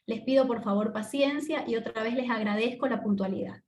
Les pido por favor paciencia y otra vez les agradezco la puntualidad.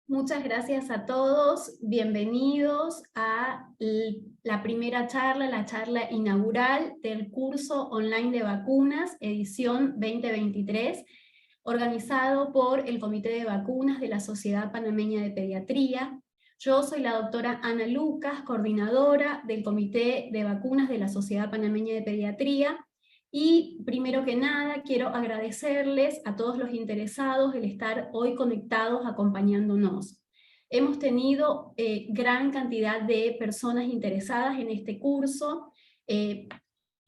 Muchas gracias a todos, bienvenidos a la primera charla, la charla inaugural del curso online de vacunas, edición 2023, organizado por el Comité de Vacunas de la Sociedad Panameña de Pediatría. Yo soy la doctora Ana Lucas, coordinadora del Comité de Vacunas de la Sociedad Panameña de Pediatría, y primero que nada quiero agradecerles a todos los interesados el estar hoy conectados acompañándonos. Hemos tenido gran cantidad de personas interesadas en este curso,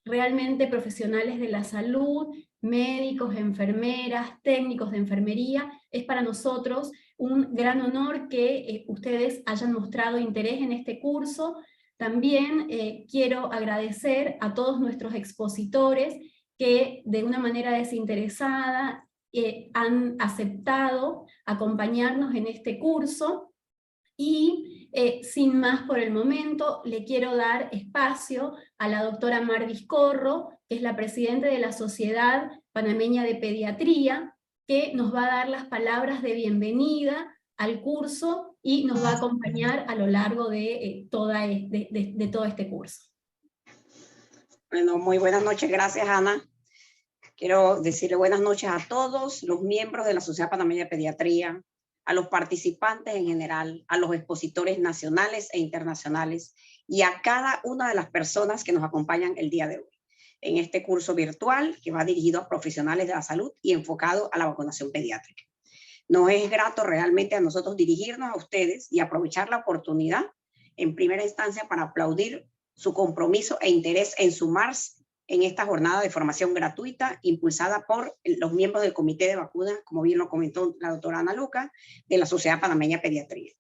realmente profesionales de la salud, médicos, enfermeras, técnicos de enfermería. Es para nosotros un gran honor que ustedes hayan mostrado interés en este curso. También quiero agradecer a todos nuestros expositores que de una manera desinteresada han aceptado acompañarnos en este curso. Y sin más por el momento, le quiero dar espacio a la doctora Mar Vizcorro, que es la presidenta de la Sociedad Panameña de Pediatría, que nos va a dar las palabras de bienvenida al curso y nos va a acompañar a lo largo de todo este curso. Bueno, muy buenas noches, gracias Ana. Quiero decirle buenas noches a todos los miembros de la Sociedad Panameña de Pediatría, a los participantes en general, a los expositores nacionales e internacionales y a cada una de las personas que nos acompañan el día de hoy en este curso virtual que va dirigido a profesionales de la salud y enfocado a la vacunación pediátrica. Nos es grato realmente a nosotros dirigirnos a ustedes y aprovechar la oportunidad en primera instancia para aplaudir su compromiso e interés en sumarse en esta jornada de formación gratuita impulsada por los miembros del Comité de Vacunas, como bien lo comentó la doctora Ana Lucas, de la Sociedad Panameña de Pediatría.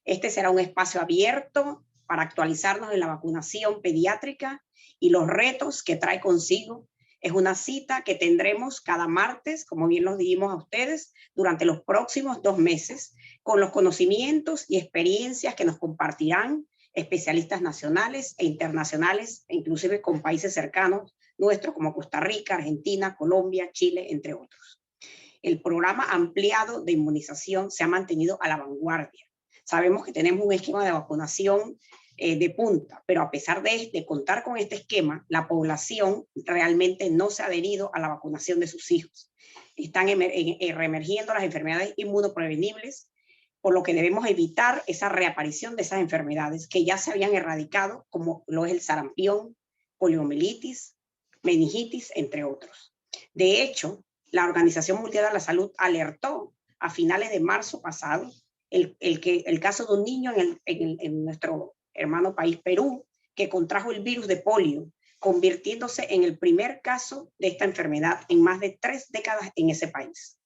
Este será un espacio abierto para actualizarnos en la vacunación pediátrica y los retos que trae consigo. Es una cita que tendremos cada martes, como bien los dijimos a ustedes, durante los próximos 2 meses, con los conocimientos y experiencias que nos compartirán especialistas nacionales e internacionales, e inclusive con países cercanos nuestros como Costa Rica, Argentina, Colombia, Chile, entre otros. el programa ampliado de inmunización se ha mantenido a la vanguardia. Sabemos que tenemos un esquema de vacunación de punta, pero a pesar de contar con este esquema, la población realmente no se ha adherido a la vacunación de sus hijos. Están reemergiendo las enfermedades inmunoprevenibles, por lo que debemos evitar esa reaparición de esas enfermedades que ya se habían erradicado, como lo es el sarampión, poliomielitis, meningitis, entre otros. De hecho, la Organización Mundial de la Salud alertó a finales de marzo pasado el caso de un niño en nuestro hermano país Perú, que contrajo el virus de polio, convirtiéndose en el primer caso de esta enfermedad en más de 3 décadas en ese país,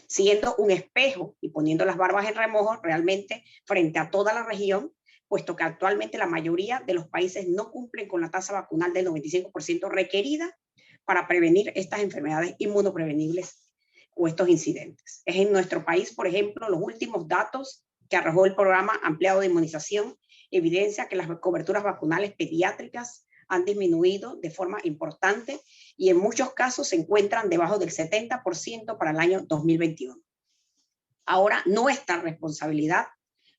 siendo un espejo y poniendo las barbas en remojo realmente frente a toda la región, puesto que actualmente la mayoría de los países no cumplen con la tasa vacunal del 95% requerida para prevenir estas enfermedades inmunoprevenibles o estos incidentes. Es en nuestro país, por ejemplo, los últimos datos que arrojó el programa ampliado de inmunización evidencia que las coberturas vacunales pediátricas han disminuido de forma importante y en muchos casos se encuentran debajo del 70% para el año 2021. Ahora, nuestra responsabilidad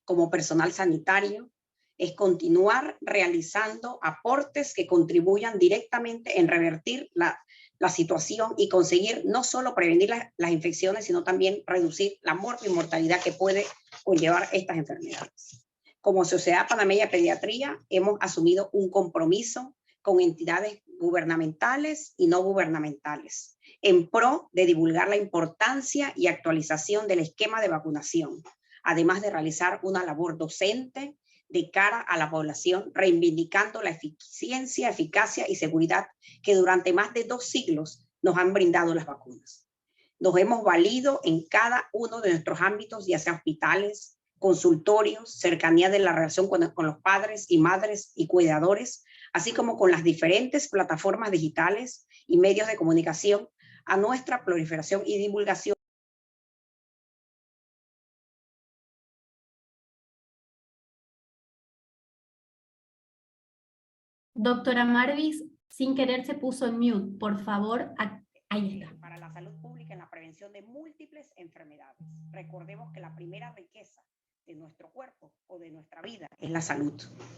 como personal sanitario es continuar realizando aportes que contribuyan directamente en revertir la situación y conseguir no solo prevenir las infecciones, sino también reducir la muerte y mortalidad que puede conllevar estas enfermedades. Como Sociedad Panameña de Pediatría, hemos asumido un compromiso con entidades gubernamentales y no gubernamentales en pro de divulgar la importancia y actualización del esquema de vacunación, además de realizar una labor docente de cara a la población, reivindicando la eficiencia, eficacia y seguridad que durante más de 2 siglos nos han brindado las vacunas. Nos hemos valido en cada uno de nuestros ámbitos, ya sea hospitales, consultorios, cercanía de la relación con los padres y madres y cuidadores, así como con las diferentes plataformas digitales y medios de comunicación, a nuestra proliferación y divulgación. Doctora Marvis, sin querer se puso en mute. Por favor, ahí está. Para la salud pública en la prevención de múltiples enfermedades. Recordemos que la primera riqueza de nuestro cuerpo o de nuestra vida es la salud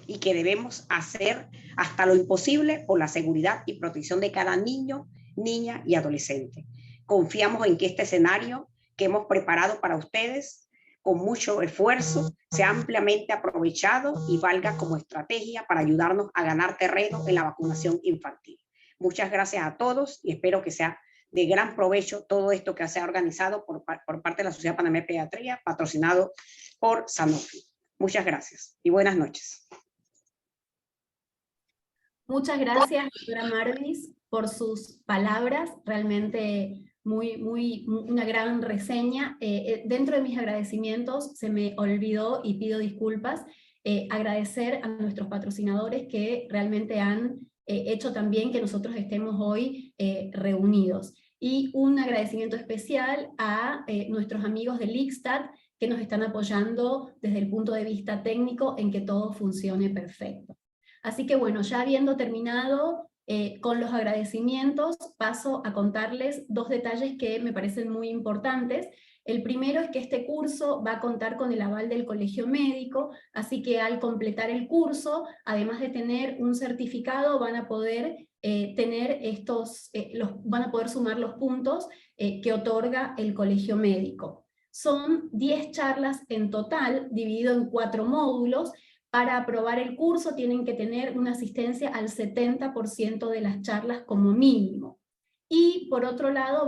y que debemos hacer hasta lo imposible por la seguridad y protección de cada niño, niña y adolescente. Confiamos en que este escenario que hemos preparado para ustedes con mucho esfuerzo sea ampliamente aprovechado y valga como estrategia para ayudarnos a ganar terreno en la vacunación infantil. Muchas gracias a todos y espero que sea de gran provecho todo esto que se ha organizado por parte de la Sociedad Panameña de Pediatría, patrocinado por Sanofi. Muchas gracias y buenas noches. Muchas gracias, doctora Marvis, por sus palabras, realmente una gran reseña. Dentro de mis agradecimientos se me olvidó, y pido disculpas, agradecer a nuestros patrocinadores que realmente han hecho también que nosotros estemos hoy reunidos. Y un agradecimiento especial a nuestros amigos del ICSTAT, que nos están apoyando desde el punto de vista técnico en que todo funcione perfecto. Así que bueno, ya habiendo terminado con los agradecimientos, paso a contarles 2 detalles que me parecen muy importantes. El primero es que este curso va a contar con el aval del Colegio Médico, así que al completar el curso, además de tener un certificado, van a poder van a poder sumar los puntos que otorga el Colegio Médico. Son 10 charlas en total, dividido en 4 módulos. Para aprobar el curso tienen que tener una asistencia al 70% de las charlas como mínimo. Y por otro lado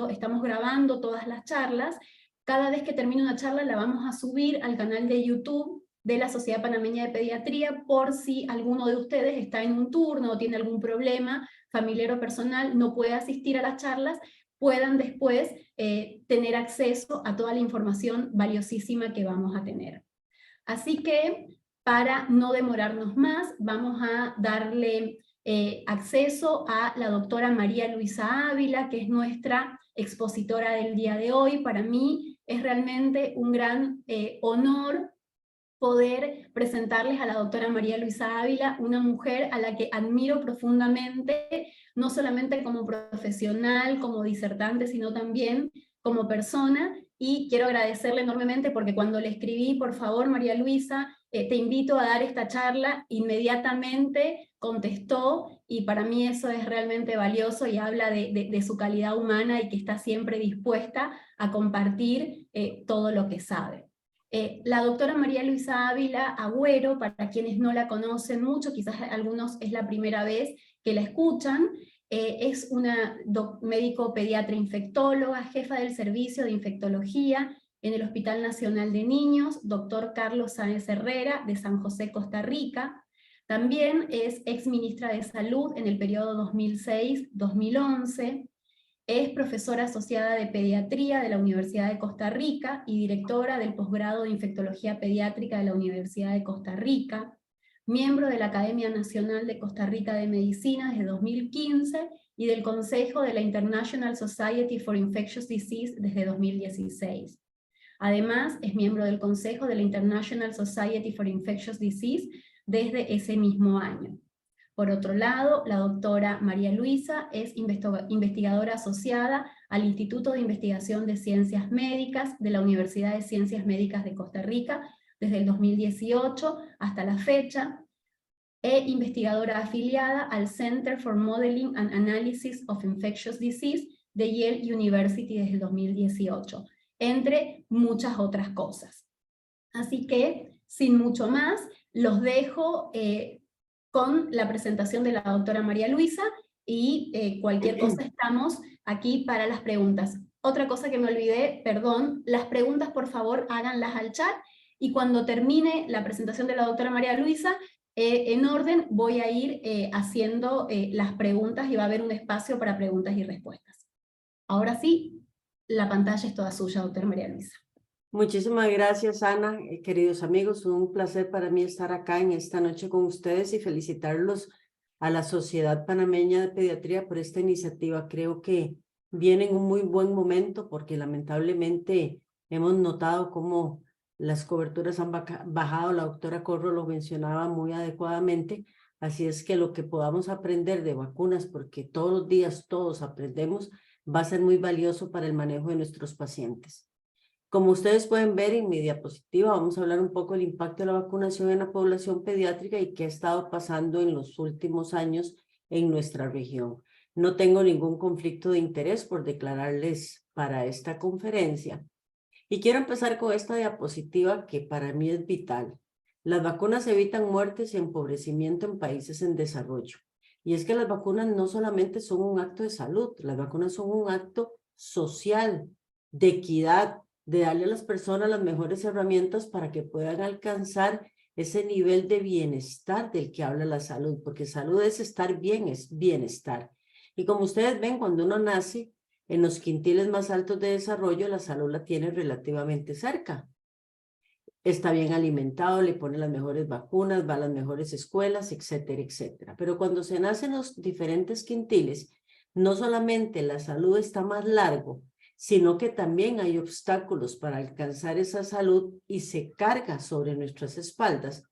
estamos grabando todas las charlas. Cada vez que termine una charla la vamos a subir al canal de YouTube de la Sociedad Panameña de Pediatría, por si alguno de ustedes está en un turno o tiene algún problema familiar o personal, no puede asistir a las charlas, puedan después tener acceso a toda la información valiosísima que vamos a tener. Así que, para no demorarnos más, vamos a darle acceso a la doctora María Luisa Ávila, que es nuestra expositora del día de hoy. Para mí es realmente un gran honor poder presentarles a la doctora María Luisa Ávila, una mujer a la que admiro profundamente, no solamente como profesional, como disertante, sino también como persona, y quiero agradecerle enormemente porque cuando le escribí, por favor María Luisa, te invito a dar esta charla, inmediatamente contestó, y para mí eso es realmente valioso y habla de su calidad humana y que está siempre dispuesta a compartir todo lo que sabe. La doctora María Luisa Ávila Agüero, para quienes no la conocen mucho, quizás algunos es la primera vez que la escuchan, es una médico pediatra infectóloga, jefa del servicio de infectología en el Hospital Nacional de Niños, doctor Carlos Sáenz Herrera, de San José, Costa Rica. También es ex ministra de Salud en el periodo 2006-2011, es profesora asociada de pediatría de la Universidad de Costa Rica y directora del posgrado de infectología pediátrica de la Universidad de Costa Rica, miembro de la Academia Nacional de Costa Rica de Medicina desde 2015 y del Consejo de la International Society for Infectious Disease desde 2016. Además, es miembro del Consejo de la International Society for Infectious Disease desde ese mismo año. Por otro lado, la doctora María Luisa es investigadora asociada al Instituto de Investigación de Ciencias Médicas de la Universidad de Ciencias Médicas de Costa Rica desde el 2018 hasta la fecha, e investigadora afiliada al Center for Modeling and Analysis of Infectious Disease de Yale University desde el 2018, entre muchas otras cosas. Así que, sin mucho más, los dejo con la presentación de la doctora María Luisa, y cualquier cosa estamos aquí para las preguntas. Otra cosa que me olvidé, perdón, las preguntas por favor háganlas al chat, y cuando termine la presentación de la doctora María Luisa, en orden voy a ir haciendo las preguntas y va a haber un espacio para preguntas y respuestas. Ahora sí, la pantalla es toda suya, doctora María Luisa. Muchísimas gracias, Ana. Queridos amigos, un placer para mí estar acá en esta noche con ustedes y felicitarlos a la Sociedad Panameña de Pediatría por esta iniciativa. Creo que viene en un muy buen momento porque lamentablemente hemos notado cómo las coberturas han bajado. La doctora Corro lo mencionaba muy adecuadamente. Así es que lo que podamos aprender de vacunas, porque todos los días todos aprendemos, va a ser muy valioso para el manejo de nuestros pacientes. Como ustedes pueden ver en mi diapositiva, vamos a hablar un poco del impacto de la vacunación en la población pediátrica y qué ha estado pasando en los últimos años en nuestra región. No tengo ningún conflicto de interés por declararles para esta conferencia. Y quiero empezar con esta diapositiva que para mí es vital. Las vacunas evitan muertes y empobrecimiento en países en desarrollo. Y es que las vacunas no solamente son un acto de salud, las vacunas son un acto social, de equidad, de darle a las personas las mejores herramientas para que puedan alcanzar ese nivel de bienestar del que habla la salud, porque salud es estar bien, es bienestar. Y como ustedes ven, cuando uno nace, en los quintiles más altos de desarrollo, la salud la tiene relativamente cerca. Está bien alimentado, le pone las mejores vacunas, va a las mejores escuelas, etcétera, etcétera. Pero cuando se nacen los diferentes quintiles, no solamente la salud está más largo, sino que también hay obstáculos para alcanzar esa salud y se carga sobre nuestras espaldas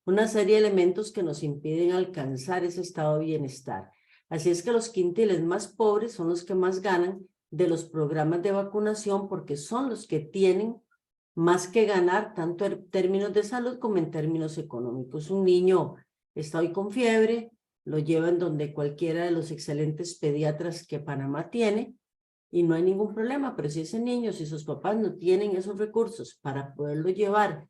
una serie de elementos que nos impiden alcanzar ese estado de bienestar. Así es que los quintiles más pobres son los que más ganan de los programas de vacunación porque son los que tienen más que ganar tanto en términos de salud como en términos económicos. Un niño está hoy con fiebre, lo llevan donde cualquiera de los excelentes pediatras que Panamá tiene, y no hay ningún problema, pero si ese niño, si sus papás no tienen esos recursos para poderlo llevar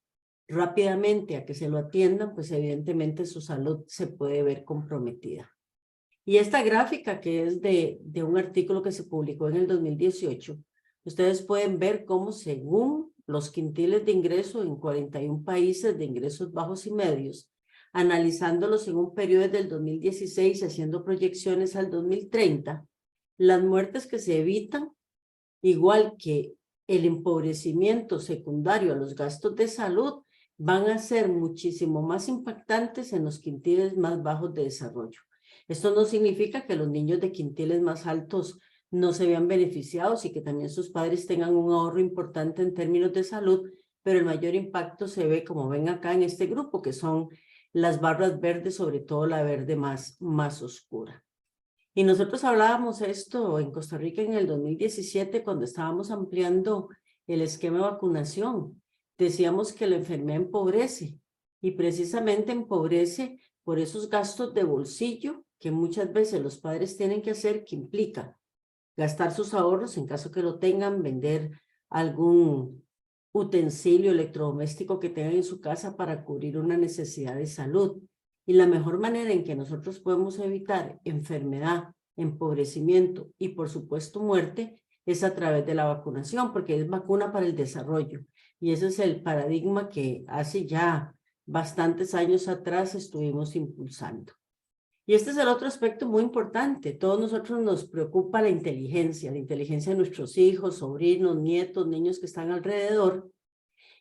rápidamente a que se lo atiendan, pues evidentemente su salud se puede ver comprometida. Y esta gráfica que es de un artículo que se publicó en el 2018, ustedes pueden ver cómo según los quintiles de ingreso en 41 países de ingresos bajos y medios, analizándolos en un periodo desde el 2016 haciendo proyecciones al 2030, las muertes que se evitan, igual que el empobrecimiento secundario a los gastos de salud, van a ser muchísimo más impactantes en los quintiles más bajos de desarrollo. Esto no significa que los niños de quintiles más altos no se vean beneficiados y que también sus padres tengan un ahorro importante en términos de salud, pero el mayor impacto se ve, como ven acá en este grupo, que son las barras verdes, sobre todo la verde más oscura. Y nosotros hablábamos esto en Costa Rica en el 2017, cuando estábamos ampliando el esquema de vacunación. Decíamos que la enfermedad empobrece, y precisamente empobrece por esos gastos de bolsillo que muchas veces los padres tienen que hacer, que implica gastar sus ahorros en caso que lo tengan, vender algún utensilio electrodoméstico que tengan en su casa para cubrir una necesidad de salud. Y la mejor manera en que nosotros podemos evitar enfermedad, empobrecimiento y, por supuesto, muerte es a través de la vacunación, porque es vacuna para el desarrollo. Y ese es el paradigma que hace ya bastantes años atrás estuvimos impulsando. Y este es el otro aspecto muy importante. Todos nosotros nos preocupa la inteligencia de nuestros hijos, sobrinos, nietos, niños que están alrededor.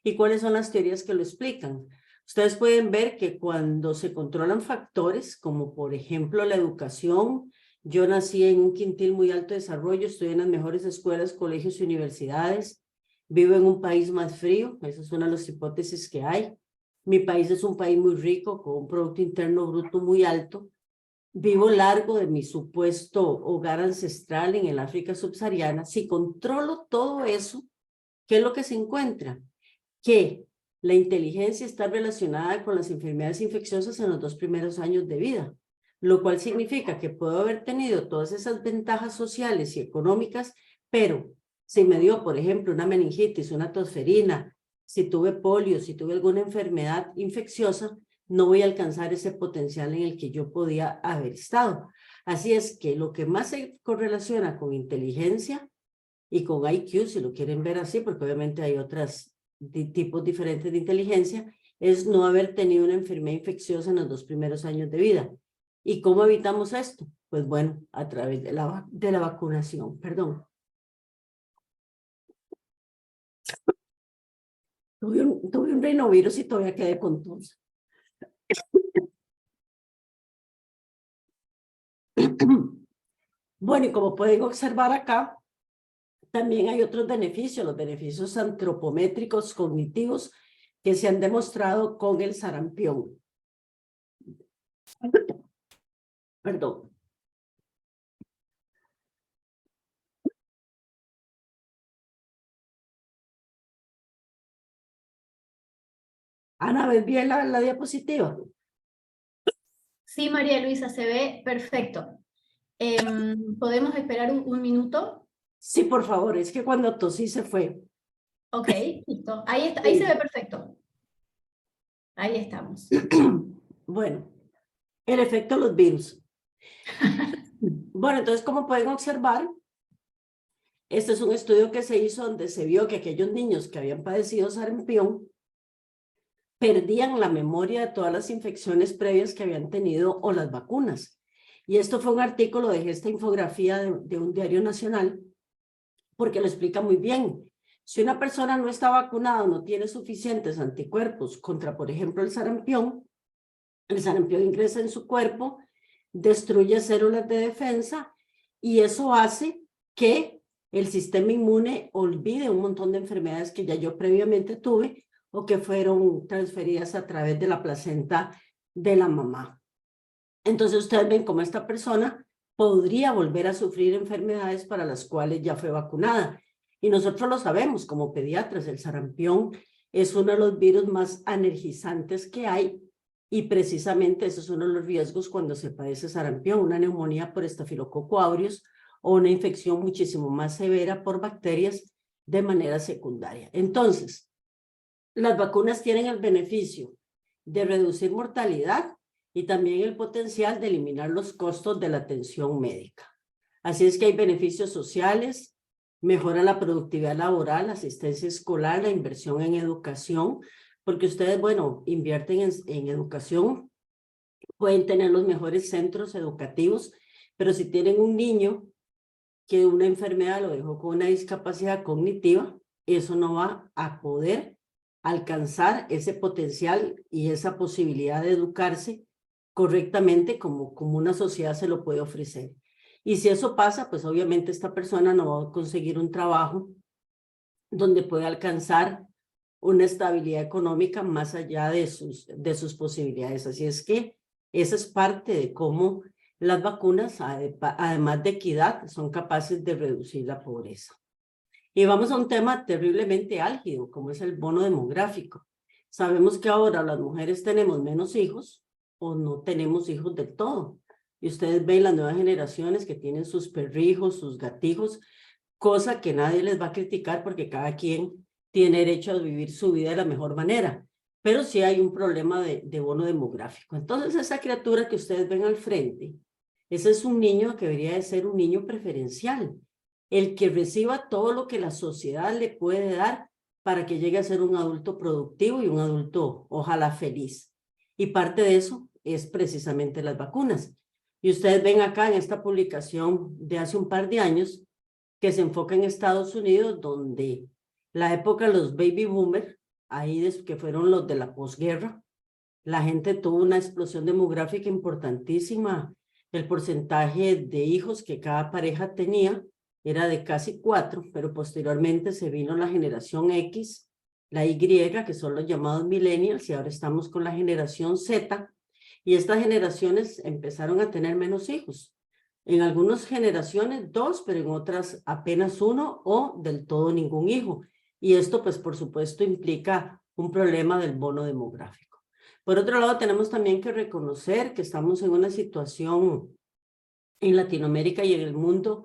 ¿Y cuáles son las teorías que lo explican? Ustedes pueden ver que cuando se controlan factores, como por ejemplo la educación, yo nací en un quintil muy alto de desarrollo, estoy en las mejores escuelas, colegios y universidades, vivo en un país más frío, esa es una de las hipótesis que hay. Mi país es un país muy rico, con un Producto Interno Bruto muy alto. Vivo largo de mi supuesto hogar ancestral en el África subsahariana. Si controlo todo eso, ¿qué es lo que se encuentra? Que la inteligencia está relacionada con las enfermedades infecciosas en los 2 primeros años de vida, lo cual significa que puedo haber tenido todas esas ventajas sociales y económicas, pero si me dio, por ejemplo, una meningitis, una tosferina, si tuve polio, si tuve alguna enfermedad infecciosa, no voy a alcanzar ese potencial en el que yo podía haber estado. Así es que lo que más se correlaciona con inteligencia y con IQ, si lo quieren ver así, porque obviamente hay otros tipos diferentes de inteligencia, es no haber tenido una enfermedad infecciosa en los 2 primeros años de vida. ¿Y cómo evitamos esto? Pues bueno, a través de la vacunación. Perdón. Tuve un rinovirus y todavía quedé con tos. Bueno, y como pueden observar acá, también hay otros beneficios, los beneficios antropométricos cognitivos que se han demostrado con el sarampión. Perdón. Ana, ¿ves bien la diapositiva? Sí, María Luisa, se ve perfecto. ¿Podemos esperar un minuto? Sí, por favor, es que cuando tosí se fue. Ok, listo. Ahí está, ahí se ve perfecto. Ahí estamos. Bueno, el efecto de los virus. Bueno, entonces, como pueden observar, este es un estudio que se hizo donde se vio que aquellos niños que habían padecido sarampión perdían la memoria de todas las infecciones previas que habían tenido o las vacunas. Y esto fue un artículo, dejé esta infografía de un diario nacional, porque lo explica muy bien. Si una persona no está vacunada o no tiene suficientes anticuerpos contra, por ejemplo, el sarampión ingresa en su cuerpo, destruye células de defensa y eso hace que el sistema inmune olvide un montón de enfermedades que ya yo previamente tuve o que fueron transferidas a través de la placenta de la mamá. Entonces ustedes ven cómo esta persona podría volver a sufrir enfermedades para las cuales ya fue vacunada. Y nosotros lo sabemos como pediatras, el sarampión es uno de los virus más anergizantes que hay y precisamente esos son los riesgos cuando se padece sarampión, una neumonía por estafilococo aureus o una infección muchísimo más severa por bacterias de manera secundaria. Entonces, las vacunas tienen el beneficio de reducir mortalidad y también el potencial de eliminar los costos de la atención médica. Así es que hay beneficios sociales, mejora la productividad laboral, la asistencia escolar, la inversión en educación, porque ustedes, bueno, invierten en educación, pueden tener los mejores centros educativos, pero si tienen un niño que una enfermedad lo dejó con una discapacidad cognitiva, eso no va a poder alcanzar ese potencial y esa posibilidad de educarse correctamente como una sociedad se lo puede ofrecer. Y si eso pasa, pues obviamente esta persona no va a conseguir un trabajo donde pueda alcanzar una estabilidad económica más allá de sus posibilidades. Así es que esa es parte de cómo las vacunas, además de equidad, son capaces de reducir la pobreza. Y vamos a un tema terriblemente álgido, como es el bono demográfico. Sabemos que ahora las mujeres tenemos menos hijos o no tenemos hijos del todo. Y ustedes ven las nuevas generaciones que tienen sus perrijos, sus gatijos, cosa que nadie les va a criticar porque cada quien tiene derecho a vivir su vida de la mejor manera. Pero sí hay un problema de bono demográfico. Entonces, esa criatura que ustedes ven al frente, ese es un niño que debería de ser un niño preferencial, el que reciba todo lo que la sociedad le puede dar para que llegue a ser un adulto productivo y un adulto, ojalá, feliz. Y parte de eso es precisamente las vacunas. Y ustedes ven acá en esta publicación de hace un par de años que se enfoca en Estados Unidos, donde la época de los baby boomers, ahí que fueron los de la posguerra, la gente tuvo una explosión demográfica importantísima. El porcentaje de hijos que cada pareja tenía era de casi 4, pero posteriormente se vino la generación X, la Y, que son los llamados millennials, y ahora estamos con la generación Z, y estas generaciones empezaron a tener menos hijos. En algunas generaciones 2, pero en otras apenas 1 o del todo ningún hijo. Y esto, pues, por supuesto, implica un problema del bono demográfico. Por otro lado, tenemos también que reconocer que estamos en una situación en Latinoamérica y en el mundo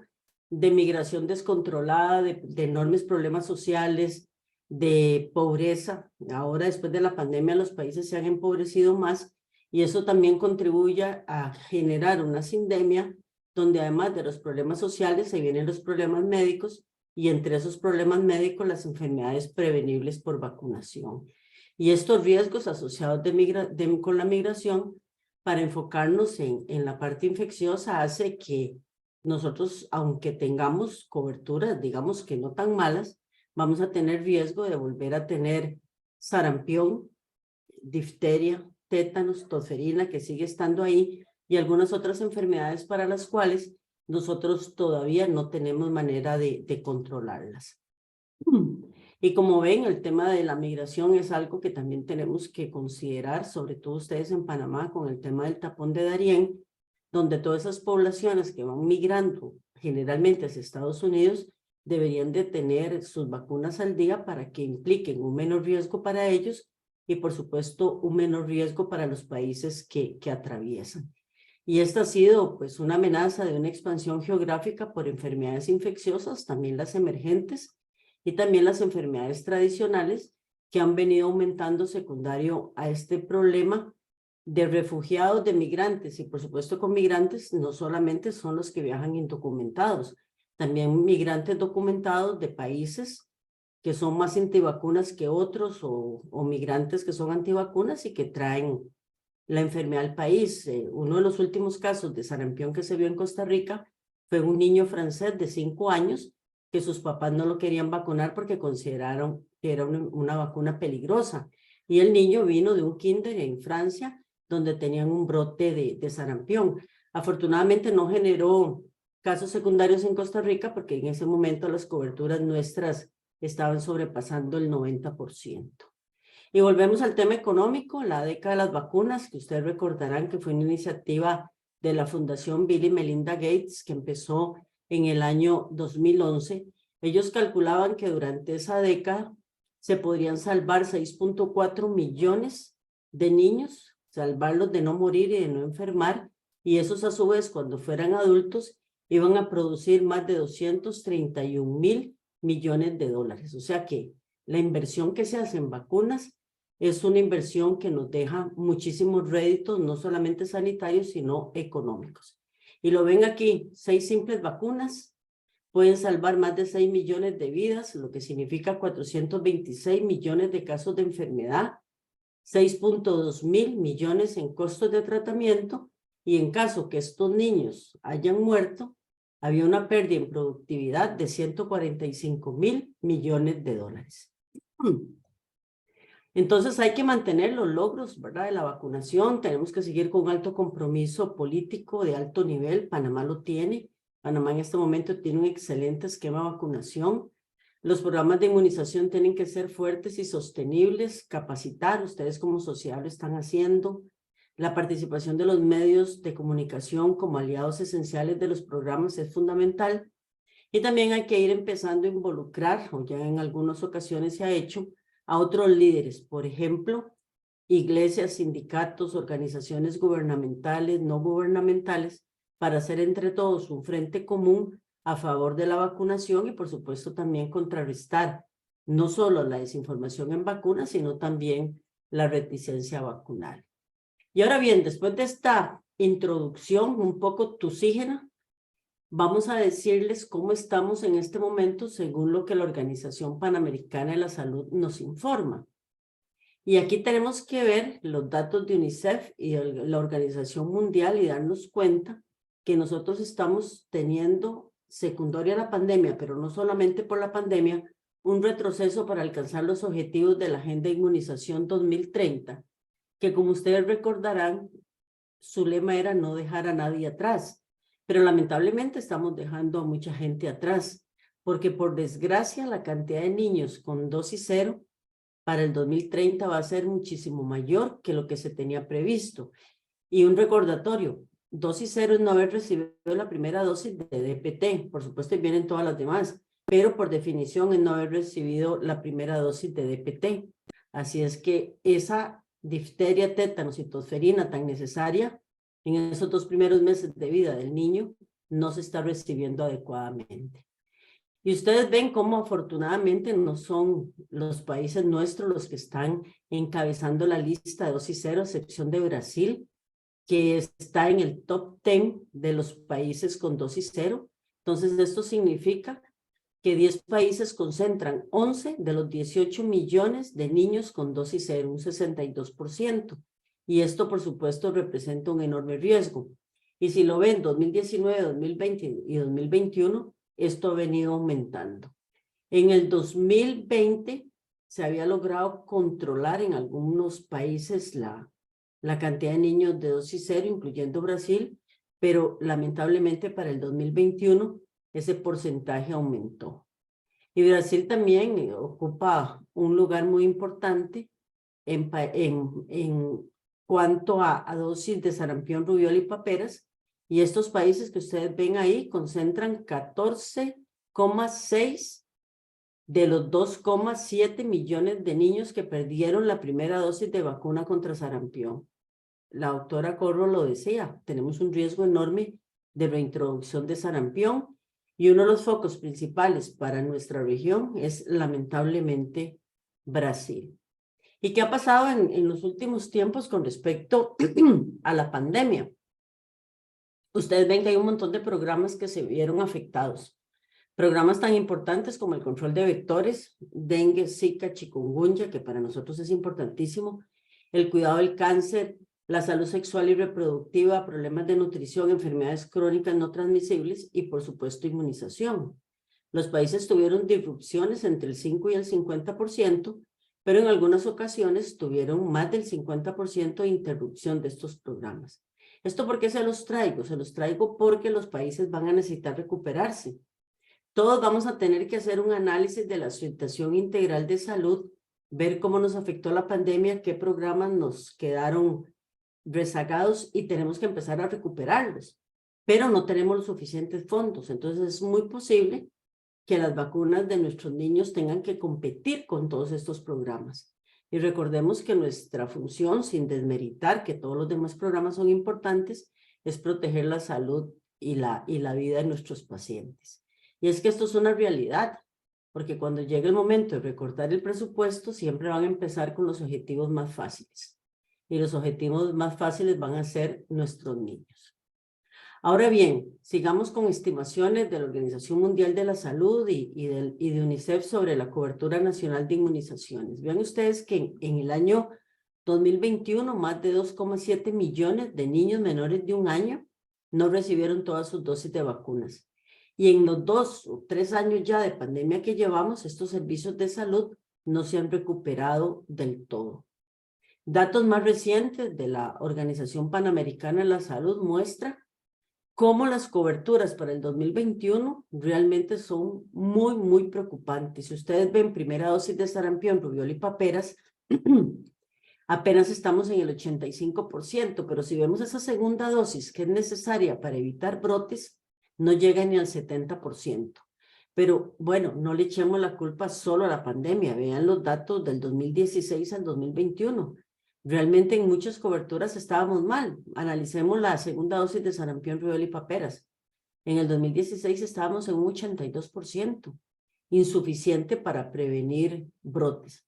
de migración descontrolada, de enormes problemas sociales, de pobreza. Ahora, después de la pandemia, los países se han empobrecido más y eso también contribuye a generar una sindemia donde además de los problemas sociales se vienen los problemas médicos y entre esos problemas médicos las enfermedades prevenibles por vacunación. Y estos riesgos asociados con la migración, para enfocarnos en la parte infecciosa, hace que nosotros, aunque tengamos coberturas, digamos que no tan malas, vamos a tener riesgo de volver a tener sarampión, difteria, tétanos, tosferina, que sigue estando ahí, y algunas otras enfermedades para las cuales nosotros todavía no tenemos manera de controlarlas. Y como ven, el tema de la migración es algo que también tenemos que considerar, sobre todo ustedes en Panamá, con el tema del tapón de Darién, donde todas esas poblaciones que van migrando generalmente hacia Estados Unidos deberían de tener sus vacunas al día para que impliquen un menor riesgo para ellos y, por supuesto, un menor riesgo para los países que atraviesan. Y esta ha sido, pues, una amenaza de una expansión geográfica por enfermedades infecciosas, también las emergentes, y también las enfermedades tradicionales que han venido aumentando secundario a este problema de refugiados, de migrantes, y por supuesto con migrantes no solamente son los que viajan indocumentados, también migrantes documentados de países que son más antivacunas que otros o migrantes que son antivacunas y que traen la enfermedad al país. Uno de los últimos casos de sarampión que se vio en Costa Rica fue un niño francés de 5 años que sus papás no lo querían vacunar porque consideraron que era una vacuna peligrosa. Y el niño vino de un kinder en Francia donde tenían un brote de sarampión. Afortunadamente no generó casos secundarios en Costa Rica porque en ese momento las coberturas nuestras estaban sobrepasando el 90%. Y volvemos al tema económico, la década de las vacunas, que ustedes recordarán que fue una iniciativa de la Fundación Bill y Melinda Gates que empezó en el año 2011. Ellos calculaban que durante esa década se podrían salvar 6.4 millones de niños, salvarlos de no morir y de no enfermar, y esos a su vez cuando fueran adultos iban a producir más de 231.000 millones de dólares. O sea que la inversión que se hace en vacunas es una inversión que nos deja muchísimos réditos, no solamente sanitarios, sino económicos. Y lo ven aquí, 6 simples vacunas pueden salvar más de 6 millones de vidas, lo que significa 426 millones de casos de enfermedad, 6.2 mil millones en costos de tratamiento, y en caso que estos niños hayan muerto, había una pérdida en productividad de 145.000 millones de dólares. Entonces hay que mantener los logros, ¿verdad?, de la vacunación. Tenemos que seguir con un alto compromiso político de alto nivel. Panamá lo tiene. Panamá en este momento tiene un excelente esquema de vacunación. Los programas de inmunización tienen que ser fuertes y sostenibles, capacitar, ustedes como sociedad lo están haciendo. La participación de los medios de comunicación como aliados esenciales de los programas es fundamental. Y también hay que ir empezando a involucrar, o ya en algunas ocasiones se ha hecho, a otros líderes, por ejemplo, iglesias, sindicatos, organizaciones gubernamentales, no gubernamentales, para hacer entre todos un frente común a favor de la vacunación y, por supuesto, también contrarrestar no solo la desinformación en vacunas, sino también la reticencia vacunal. Y ahora bien, después de esta introducción un poco tusígena, vamos a decirles cómo estamos en este momento según lo que la Organización Panamericana de la Salud nos informa. Y aquí tenemos que ver los datos de UNICEF y de la Organización Mundial y darnos cuenta que nosotros estamos teniendo, secundaria a la pandemia, pero no solamente por la pandemia, un retroceso para alcanzar los objetivos de la Agenda de Inmunización 2030, que como ustedes recordarán, su lema era no dejar a nadie atrás. Pero lamentablemente estamos dejando a mucha gente atrás, porque por desgracia la cantidad de niños con dosis 0 para el 2030 va a ser muchísimo mayor que lo que se tenía previsto. Y un recordatorio, dosis 0 es no haber recibido la primera dosis de DPT, por supuesto vienen todas las demás, pero por definición es no haber recibido la primera dosis de DPT. Así es que esa difteria, tétanos y tosferina tan necesaria en esos 2 primeros meses de vida del niño no se está recibiendo adecuadamente. Y ustedes ven cómo afortunadamente no son los países nuestros los que están encabezando la lista de dosis 0, a excepción de Brasil, que está en el top 10 de los países con dosis 0. Entonces esto significa que 10 países concentran 11 de los 18 millones de niños con dosis 0, un 62%. Y esto, por supuesto, representa un enorme riesgo. Y si lo ven 2019, 2020 y 2021, esto ha venido aumentando. En el 2020 se había logrado controlar en algunos países la cantidad de niños de dosis 0, incluyendo Brasil, pero lamentablemente para el 2021 ese porcentaje aumentó. Y Brasil también ocupa un lugar muy importante en cuanto a dosis de sarampión, rubiola y paperas, y estos países que ustedes ven ahí concentran 14,6 de los 2,7 millones de niños que perdieron la primera dosis de vacuna contra sarampión. La doctora Corro lo decía, tenemos un riesgo enorme de reintroducción de sarampión y uno de los focos principales para nuestra región es lamentablemente Brasil. ¿Y qué ha pasado en los últimos tiempos con respecto a la pandemia? Ustedes ven que hay un montón de programas que se vieron afectados. Programas tan importantes como el control de vectores, dengue, zika, chikungunya, que para nosotros es importantísimo, el cuidado del cáncer, la salud sexual y reproductiva, problemas de nutrición, enfermedades crónicas no transmisibles y, por supuesto, inmunización. Los países tuvieron disrupciones entre el 5 y el 50%, pero en algunas ocasiones tuvieron más del 50% de interrupción de estos programas. ¿Esto por qué se los traigo? Se los traigo porque los países van a necesitar recuperarse. Todos vamos a tener que hacer un análisis de la situación integral de salud, ver cómo nos afectó la pandemia, qué programas nos quedaron rezagados y tenemos que empezar a recuperarlos, pero no tenemos los suficientes fondos. Entonces es muy posible que las vacunas de nuestros niños tengan que competir con todos estos programas. Y recordemos que nuestra función, sin desmeritar que todos los demás programas son importantes, es proteger la salud y la vida de nuestros pacientes. Y es que esto es una realidad, porque cuando llegue el momento de recortar el presupuesto, siempre van a empezar con los objetivos más fáciles. Y los objetivos más fáciles van a ser nuestros niños. Ahora bien, sigamos con estimaciones de la Organización Mundial de la Salud y de UNICEF sobre la cobertura nacional de inmunizaciones. Vean ustedes que en el año 2021, más de 2,7 millones de niños menores de 1 año no recibieron todas sus dosis de vacunas. Y en los 2 o 3 años ya de pandemia que llevamos, estos servicios de salud no se han recuperado del todo. Datos más recientes de la Organización Panamericana de la Salud muestran cómo las coberturas para el 2021 realmente son muy, muy preocupantes. Si ustedes ven primera dosis de sarampión, rubiola y paperas, apenas estamos en el 85%, pero si vemos esa segunda dosis que es necesaria para evitar brotes, no llega ni al 70%. Pero bueno, no le echemos la culpa solo a la pandemia. Vean los datos del 2016 al 2021. Realmente en muchas coberturas estábamos mal. Analicemos la segunda dosis de sarampión, rubiola y paperas. En el 2016 estábamos en un 82%, insuficiente para prevenir brotes.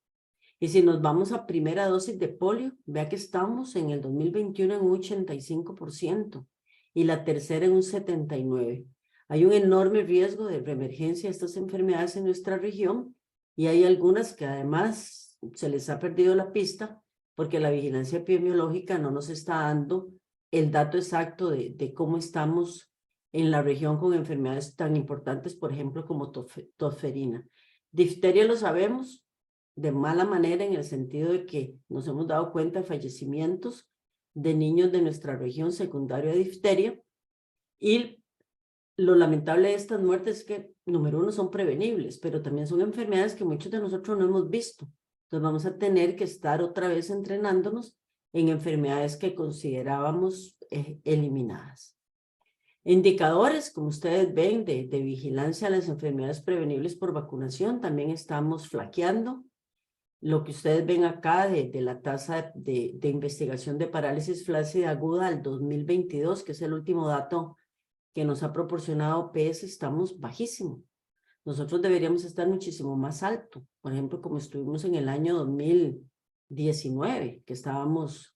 Y si nos vamos a primera dosis de polio, vea que estamos en el 2021 en un 85% y la tercera en un 79%. Hay un enorme riesgo de reemergencia de estas enfermedades en nuestra región y hay algunas que además se les ha perdido la pista porque la vigilancia epidemiológica no nos está dando el dato exacto de cómo estamos en la región con enfermedades tan importantes, por ejemplo, como tosferina. Difteria lo sabemos de mala manera en el sentido de que nos hemos dado cuenta de fallecimientos de niños de nuestra región secundaria de difteria y lo lamentable de estas muertes es que, número uno, son prevenibles, pero también son enfermedades que muchos de nosotros no hemos visto. Entonces vamos a tener que estar otra vez entrenándonos en enfermedades que considerábamos eliminadas. Indicadores, como ustedes ven, de vigilancia a las enfermedades prevenibles por vacunación, también estamos flaqueando. Lo que ustedes ven acá de la tasa de investigación de parálisis flácida aguda al 2022, que es el último dato que nos ha proporcionado PS, estamos bajísimos. Nosotros deberíamos estar muchísimo más alto. Por ejemplo, como estuvimos en el año 2019, que estábamos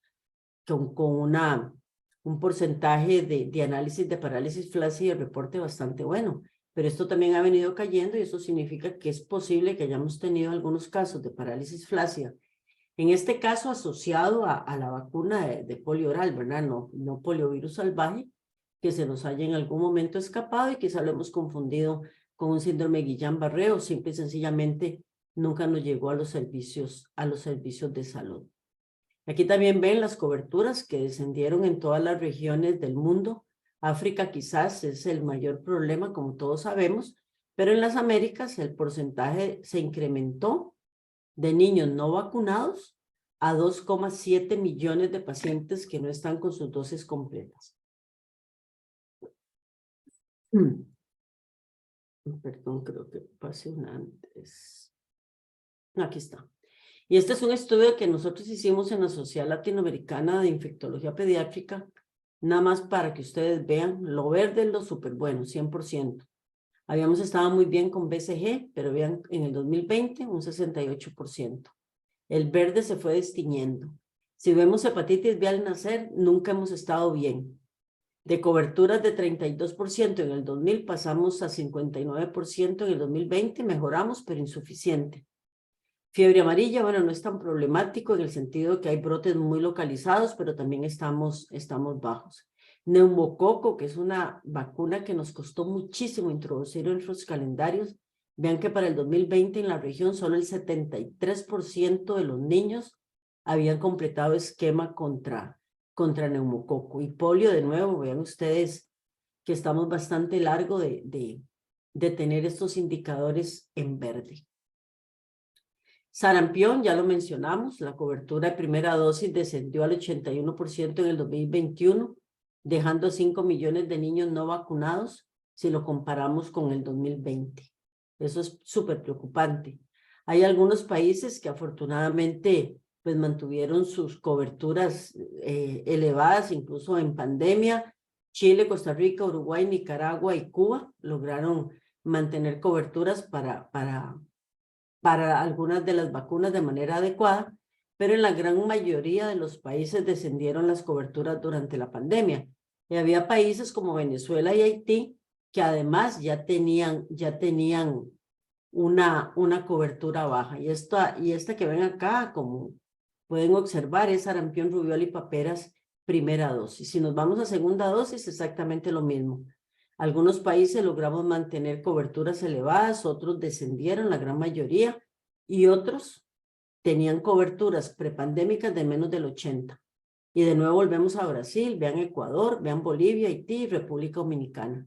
con un porcentaje de análisis de parálisis flácida y el reporte bastante bueno. Pero esto también ha venido cayendo y eso significa que es posible que hayamos tenido algunos casos de parálisis flácida. En este caso asociado a la vacuna de polio oral, ¿verdad? No poliovirus salvaje, que se nos haya en algún momento escapado y quizá lo hemos confundido con un síndrome Guillain-Barré o simple y sencillamente nunca nos llegó a los servicios de salud. Aquí también ven las coberturas que descendieron en todas las regiones del mundo. África quizás es el mayor problema, como todos sabemos, pero en las Américas el porcentaje se incrementó de niños no vacunados a 2,7 millones de pacientes que no están con sus dosis completas. Perdón, creo que pasé una antes. Aquí está. Y este es un estudio que nosotros hicimos en la Sociedad Latinoamericana de Infectología Pediátrica, nada más para que ustedes vean, lo verde es lo súper bueno, 100%. Habíamos estado muy bien con BCG, pero vean, en el 2020, un 68%. El verde se fue destiñendo. Si vemos hepatitis B al nacer, nunca hemos estado bien. De coberturas de 32% en el 2000 pasamos a 59% en el 2020, mejoramos, pero insuficiente. Fiebre amarilla, bueno, no es tan problemático en el sentido de que hay brotes muy localizados, pero también estamos bajos. Neumococo, que es una vacuna que nos costó muchísimo introducir en nuestros calendarios. Vean que para el 2020 en la región solo el 73% de los niños habían completado esquema contra neumococo. Y polio, de nuevo, vean ustedes que estamos bastante largo de tener estos indicadores en verde. Sarampión, ya lo mencionamos, la cobertura de primera dosis descendió al 81% en el 2021, dejando 5 millones de niños no vacunados si lo comparamos con el 2020. Eso es súper preocupante. Hay algunos países que afortunadamente pues mantuvieron sus coberturas elevadas, incluso en pandemia. Chile, Costa Rica, Uruguay, Nicaragua y Cuba lograron mantener coberturas para algunas de las vacunas de manera adecuada, pero en la gran mayoría de los países descendieron las coberturas durante la pandemia. Y había países como Venezuela y Haití que además ya tenían una cobertura baja. Y esta que ven acá, como pueden observar, es sarampión, rubiola y paperas primera dosis. Si nos vamos a segunda dosis, exactamente lo mismo. Algunos países logramos mantener coberturas elevadas, otros descendieron, la gran mayoría, y otros tenían coberturas prepandémicas de menos del 80%. Y de nuevo volvemos a Brasil, vean Ecuador, vean Bolivia, Haití y República Dominicana.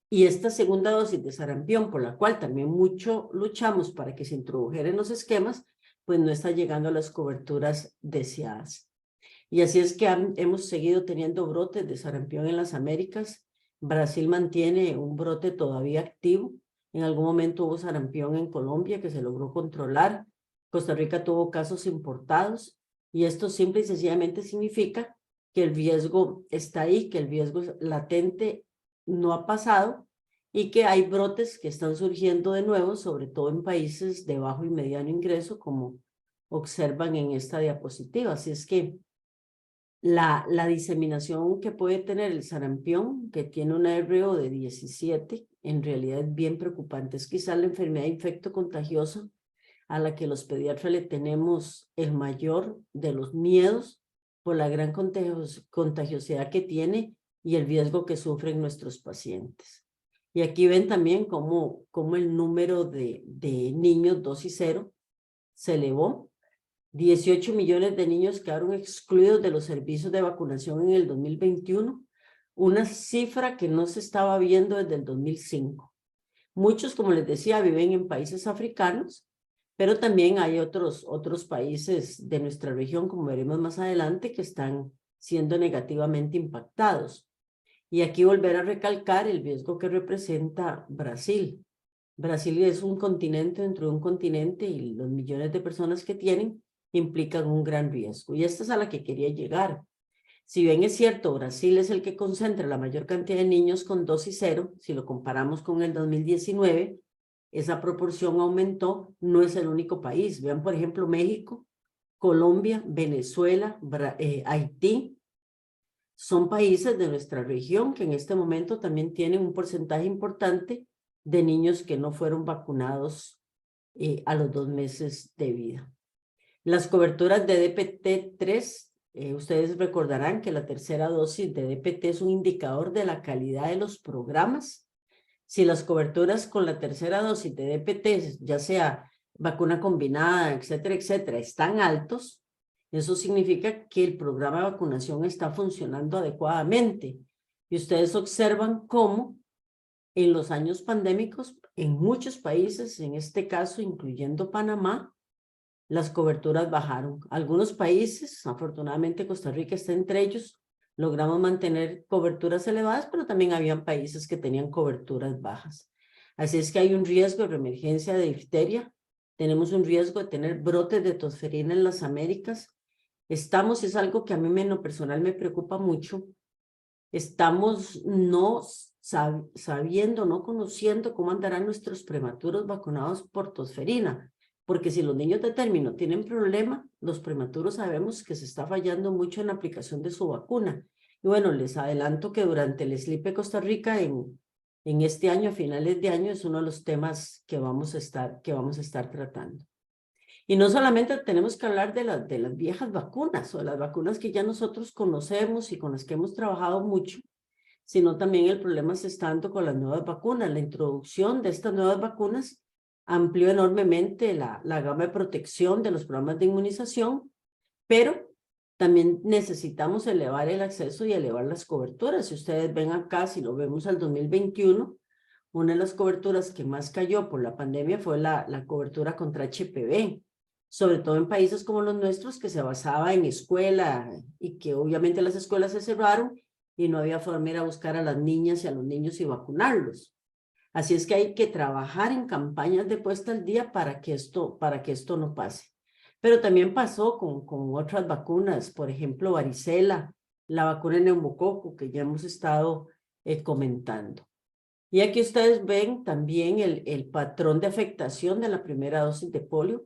Y esta segunda dosis de sarampión, por la cual también mucho luchamos para que se introdujera en los esquemas, pues no está llegando a las coberturas deseadas. Y así es que hemos seguido teniendo brotes de sarampión en las Américas. Brasil mantiene un brote todavía activo. En algún momento hubo sarampión en Colombia que se logró controlar. Costa Rica tuvo casos importados y esto simple y sencillamente significa que el riesgo está ahí, que el riesgo latente no ha pasado y que hay brotes que están surgiendo de nuevo, sobre todo en países de bajo y mediano ingreso, como observan en esta diapositiva. Así es que la diseminación que puede tener el sarampión, que tiene una RO de 17, en realidad es bien preocupante. Es quizás la enfermedad de infecto contagioso a la que los pediatras le tenemos el mayor de los miedos por la gran contagiosidad que tiene y el riesgo que sufren nuestros pacientes. Y aquí ven también cómo el número de niños 2 y 0 se elevó. 18 millones de niños quedaron excluidos de los servicios de vacunación en el 2021, una cifra que no se estaba viendo desde el 2005. Muchos, como les decía, viven en países africanos, pero también hay otros países de nuestra región, como veremos más adelante, que están siendo negativamente impactados. Y aquí volver a recalcar el riesgo que representa Brasil. Brasil es un continente dentro de un continente y los millones de personas que tienen implican un gran riesgo. Y esta es a la que quería llegar. Si bien es cierto, Brasil es el que concentra la mayor cantidad de niños con 2 y 0, si lo comparamos con el 2019, esa proporción aumentó, no es el único país. Vean, por ejemplo, México, Colombia, Venezuela, Haití. Son países de nuestra región que en este momento también tienen un porcentaje importante de niños que no fueron vacunados a los 2 meses de vida. Las coberturas de DPT-3, ustedes recordarán que la tercera dosis de DPT es un indicador de la calidad de los programas. Si las coberturas con la tercera dosis de DPT, ya sea vacuna combinada, etcétera, etcétera, están altos, eso significa que el programa de vacunación está funcionando adecuadamente. Y ustedes observan cómo en los años pandémicos, en muchos países, en este caso incluyendo Panamá, las coberturas bajaron. Algunos países, afortunadamente Costa Rica está entre ellos, logramos mantener coberturas elevadas, pero también habían países que tenían coberturas bajas. Así es que hay un riesgo de reemergencia de difteria, tenemos un riesgo de tener brotes de tosferina en las Américas. Es algo que a mí en lo personal me preocupa mucho, estamos no sabiendo, no conociendo cómo andarán nuestros prematuros vacunados por tosferina, porque si los niños de término tienen problema, los prematuros sabemos que se está fallando mucho en la aplicación de su vacuna. Y bueno, les adelanto que durante el SLIPE Costa Rica en este año, a finales de año, es uno de los temas que vamos a estar tratando. Y no solamente tenemos que hablar de las viejas vacunas o de las vacunas que ya nosotros conocemos y con las que hemos trabajado mucho, sino también el problema se está dando con las nuevas vacunas. La introducción de estas nuevas vacunas amplió enormemente la gama de protección de los programas de inmunización, pero también necesitamos elevar el acceso y elevar las coberturas. Si ustedes ven acá, si lo vemos al 2021, una de las coberturas que más cayó por la pandemia fue la cobertura contra HPV, sobre todo en países como los nuestros, que se basaba en escuela y que obviamente las escuelas se cerraron y no había forma de ir a buscar a las niñas y a los niños y vacunarlos. Así es que hay que trabajar en campañas de puesta al día para que esto no pase. Pero también pasó con otras vacunas, por ejemplo, varicela, la vacuna de neumococo que ya hemos estado comentando. Y aquí ustedes ven también el patrón de afectación de la primera dosis de polio.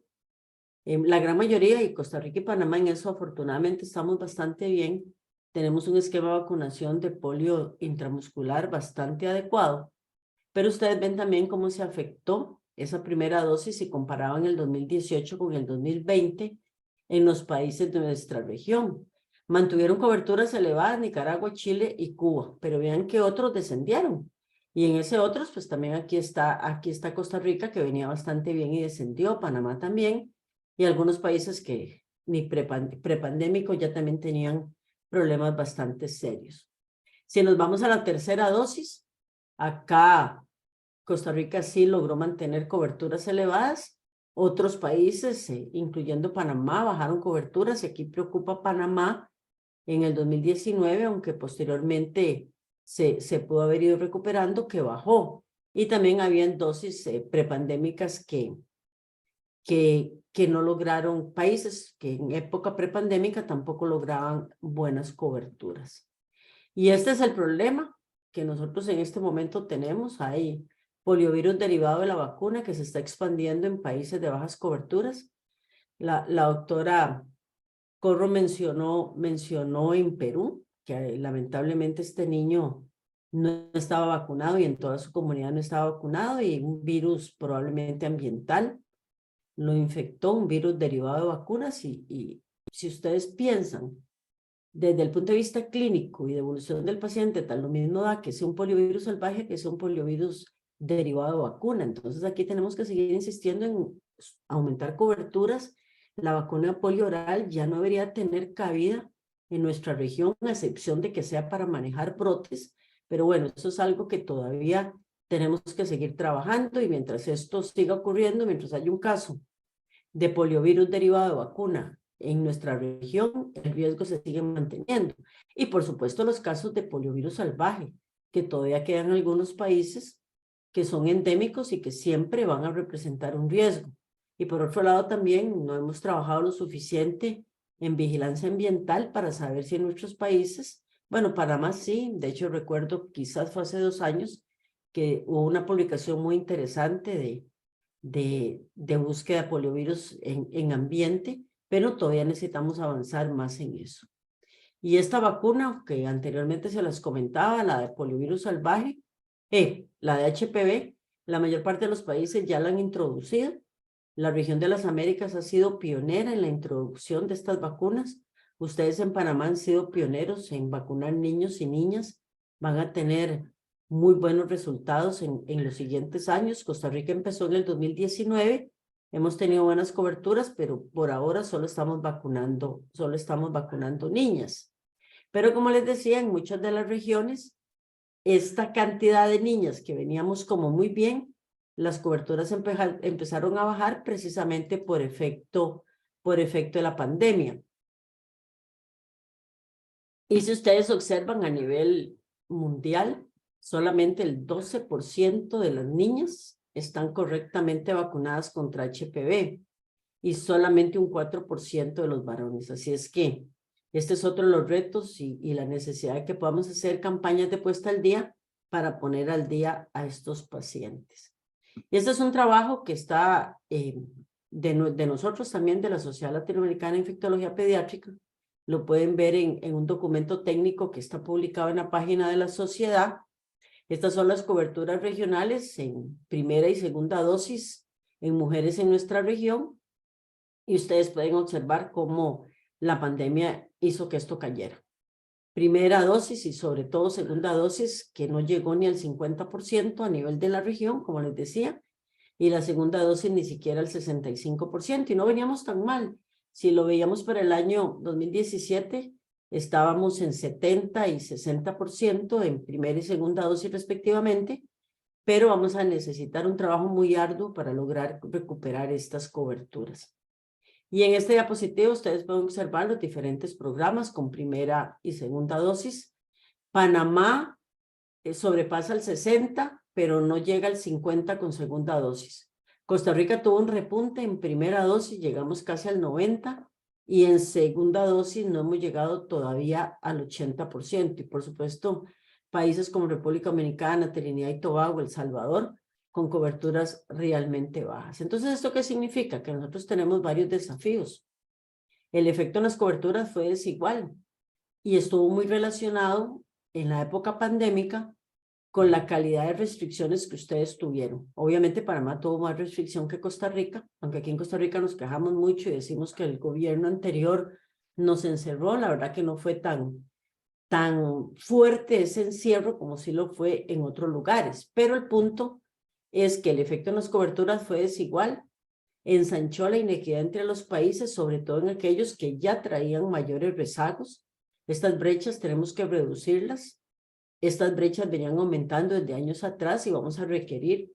La gran mayoría, y Costa Rica y Panamá en eso afortunadamente estamos bastante bien, tenemos un esquema de vacunación de polio intramuscular bastante adecuado, pero ustedes ven también cómo se afectó esa primera dosis si comparaban el 2018 con el 2020 en los países de nuestra región. Mantuvieron coberturas elevadas Nicaragua, Chile y Cuba, pero vean que otros descendieron. Y en ese otros, pues también aquí está Costa Rica, que venía bastante bien y descendió, Panamá también, y algunos países que ni prepandémicos ya también tenían problemas bastante serios. Si nos vamos a la tercera dosis, acá Costa Rica sí logró mantener coberturas elevadas. Otros países, incluyendo Panamá, bajaron coberturas y aquí preocupa Panamá en el 2019, aunque posteriormente se pudo haber ido recuperando, que bajó. Y también habían dosis prepandémicas que no lograron, países que en época prepandémica tampoco lograban buenas coberturas. Y este es el problema que nosotros en este momento tenemos. Hay poliovirus derivado de la vacuna que se está expandiendo en países de bajas coberturas. La doctora Corro mencionó en Perú que lamentablemente este niño no estaba vacunado y en toda su comunidad no estaba vacunado, y un virus probablemente ambiental lo infectó, un virus derivado de vacunas, y si ustedes piensan desde el punto de vista clínico y de evolución del paciente, tal lo mismo da que sea un poliovirus salvaje que sea un poliovirus derivado de vacuna. Entonces aquí tenemos que seguir insistiendo en aumentar coberturas. La vacuna polio oral ya no debería tener cabida en nuestra región, a excepción de que sea para manejar brotes, pero bueno, eso es algo que todavía tenemos que seguir trabajando, y mientras esto siga ocurriendo, mientras haya un caso de poliovirus derivado de vacuna en nuestra región, el riesgo se sigue manteniendo. Y por supuesto los casos de poliovirus salvaje, que todavía quedan algunos países que son endémicos y que siempre van a representar un riesgo. Y por otro lado también no hemos trabajado lo suficiente en vigilancia ambiental para saber si en nuestros países, bueno, Panamá sí, de hecho recuerdo quizás fue hace 2 años que hubo una publicación muy interesante de búsqueda de poliovirus en ambiente, pero todavía necesitamos avanzar más en eso. Y esta vacuna que anteriormente se las comentaba, la de poliovirus salvaje, la de HPV, la mayor parte de los países ya la han introducido. La región de las Américas ha sido pionera en la introducción de estas vacunas. Ustedes en Panamá han sido pioneros en vacunar niños y niñas. Van a tener muy buenos resultados en los siguientes años. Costa Rica empezó en el 2019. Hemos tenido buenas coberturas, pero por ahora solo estamos vacunando niñas. Pero como les decía, en muchas de las regiones, esta cantidad de niñas que veníamos como muy bien, las coberturas empezaron a bajar precisamente por efecto de la pandemia. Y si ustedes observan a nivel mundial, solamente el 12% de las niñas están correctamente vacunadas contra HPV y solamente un 4% de los varones. Así es que este es otro de los retos y la necesidad de que podamos hacer campañas de puesta al día para poner al día a estos pacientes. Y este es un trabajo que está de nosotros también, de la Sociedad Latinoamericana de Infectología Pediátrica. Lo pueden ver en un documento técnico que está publicado en la página de la sociedad. Estas son las coberturas regionales en primera y segunda dosis en mujeres en nuestra región. Y ustedes pueden observar cómo la pandemia hizo que esto cayera. Primera dosis y sobre todo segunda dosis, que no llegó ni al 50% a nivel de la región, como les decía, y la segunda dosis ni siquiera al 65%, y no veníamos tan mal. Si lo veíamos para el año 2017, estábamos en 70 y 60% en primera y segunda dosis respectivamente, pero vamos a necesitar un trabajo muy arduo para lograr recuperar estas coberturas. Y en este diapositivo ustedes pueden observar los diferentes programas con primera y segunda dosis. Panamá sobrepasa el 60, pero no llega al 50 con segunda dosis. Costa Rica tuvo un repunte en primera dosis, llegamos casi al 90, y en segunda dosis no hemos llegado todavía al 80%. Y por supuesto, países como República Dominicana, Trinidad y Tobago, El Salvador, con coberturas realmente bajas. Entonces, ¿esto qué significa? Que nosotros tenemos varios desafíos. El efecto en las coberturas fue desigual y estuvo muy relacionado en la época pandémica con la calidad de restricciones que ustedes tuvieron. Obviamente Panamá tuvo más restricción que Costa Rica, aunque aquí en Costa Rica nos quejamos mucho y decimos que el gobierno anterior nos encerró. La verdad que no fue tan fuerte ese encierro como sí lo fue en otros lugares, pero el punto es que el efecto en las coberturas fue desigual, ensanchó la inequidad entre los países, sobre todo en aquellos que ya traían mayores rezagos. Estas brechas tenemos que reducirlas. Estas brechas venían aumentando desde años atrás y vamos a requerir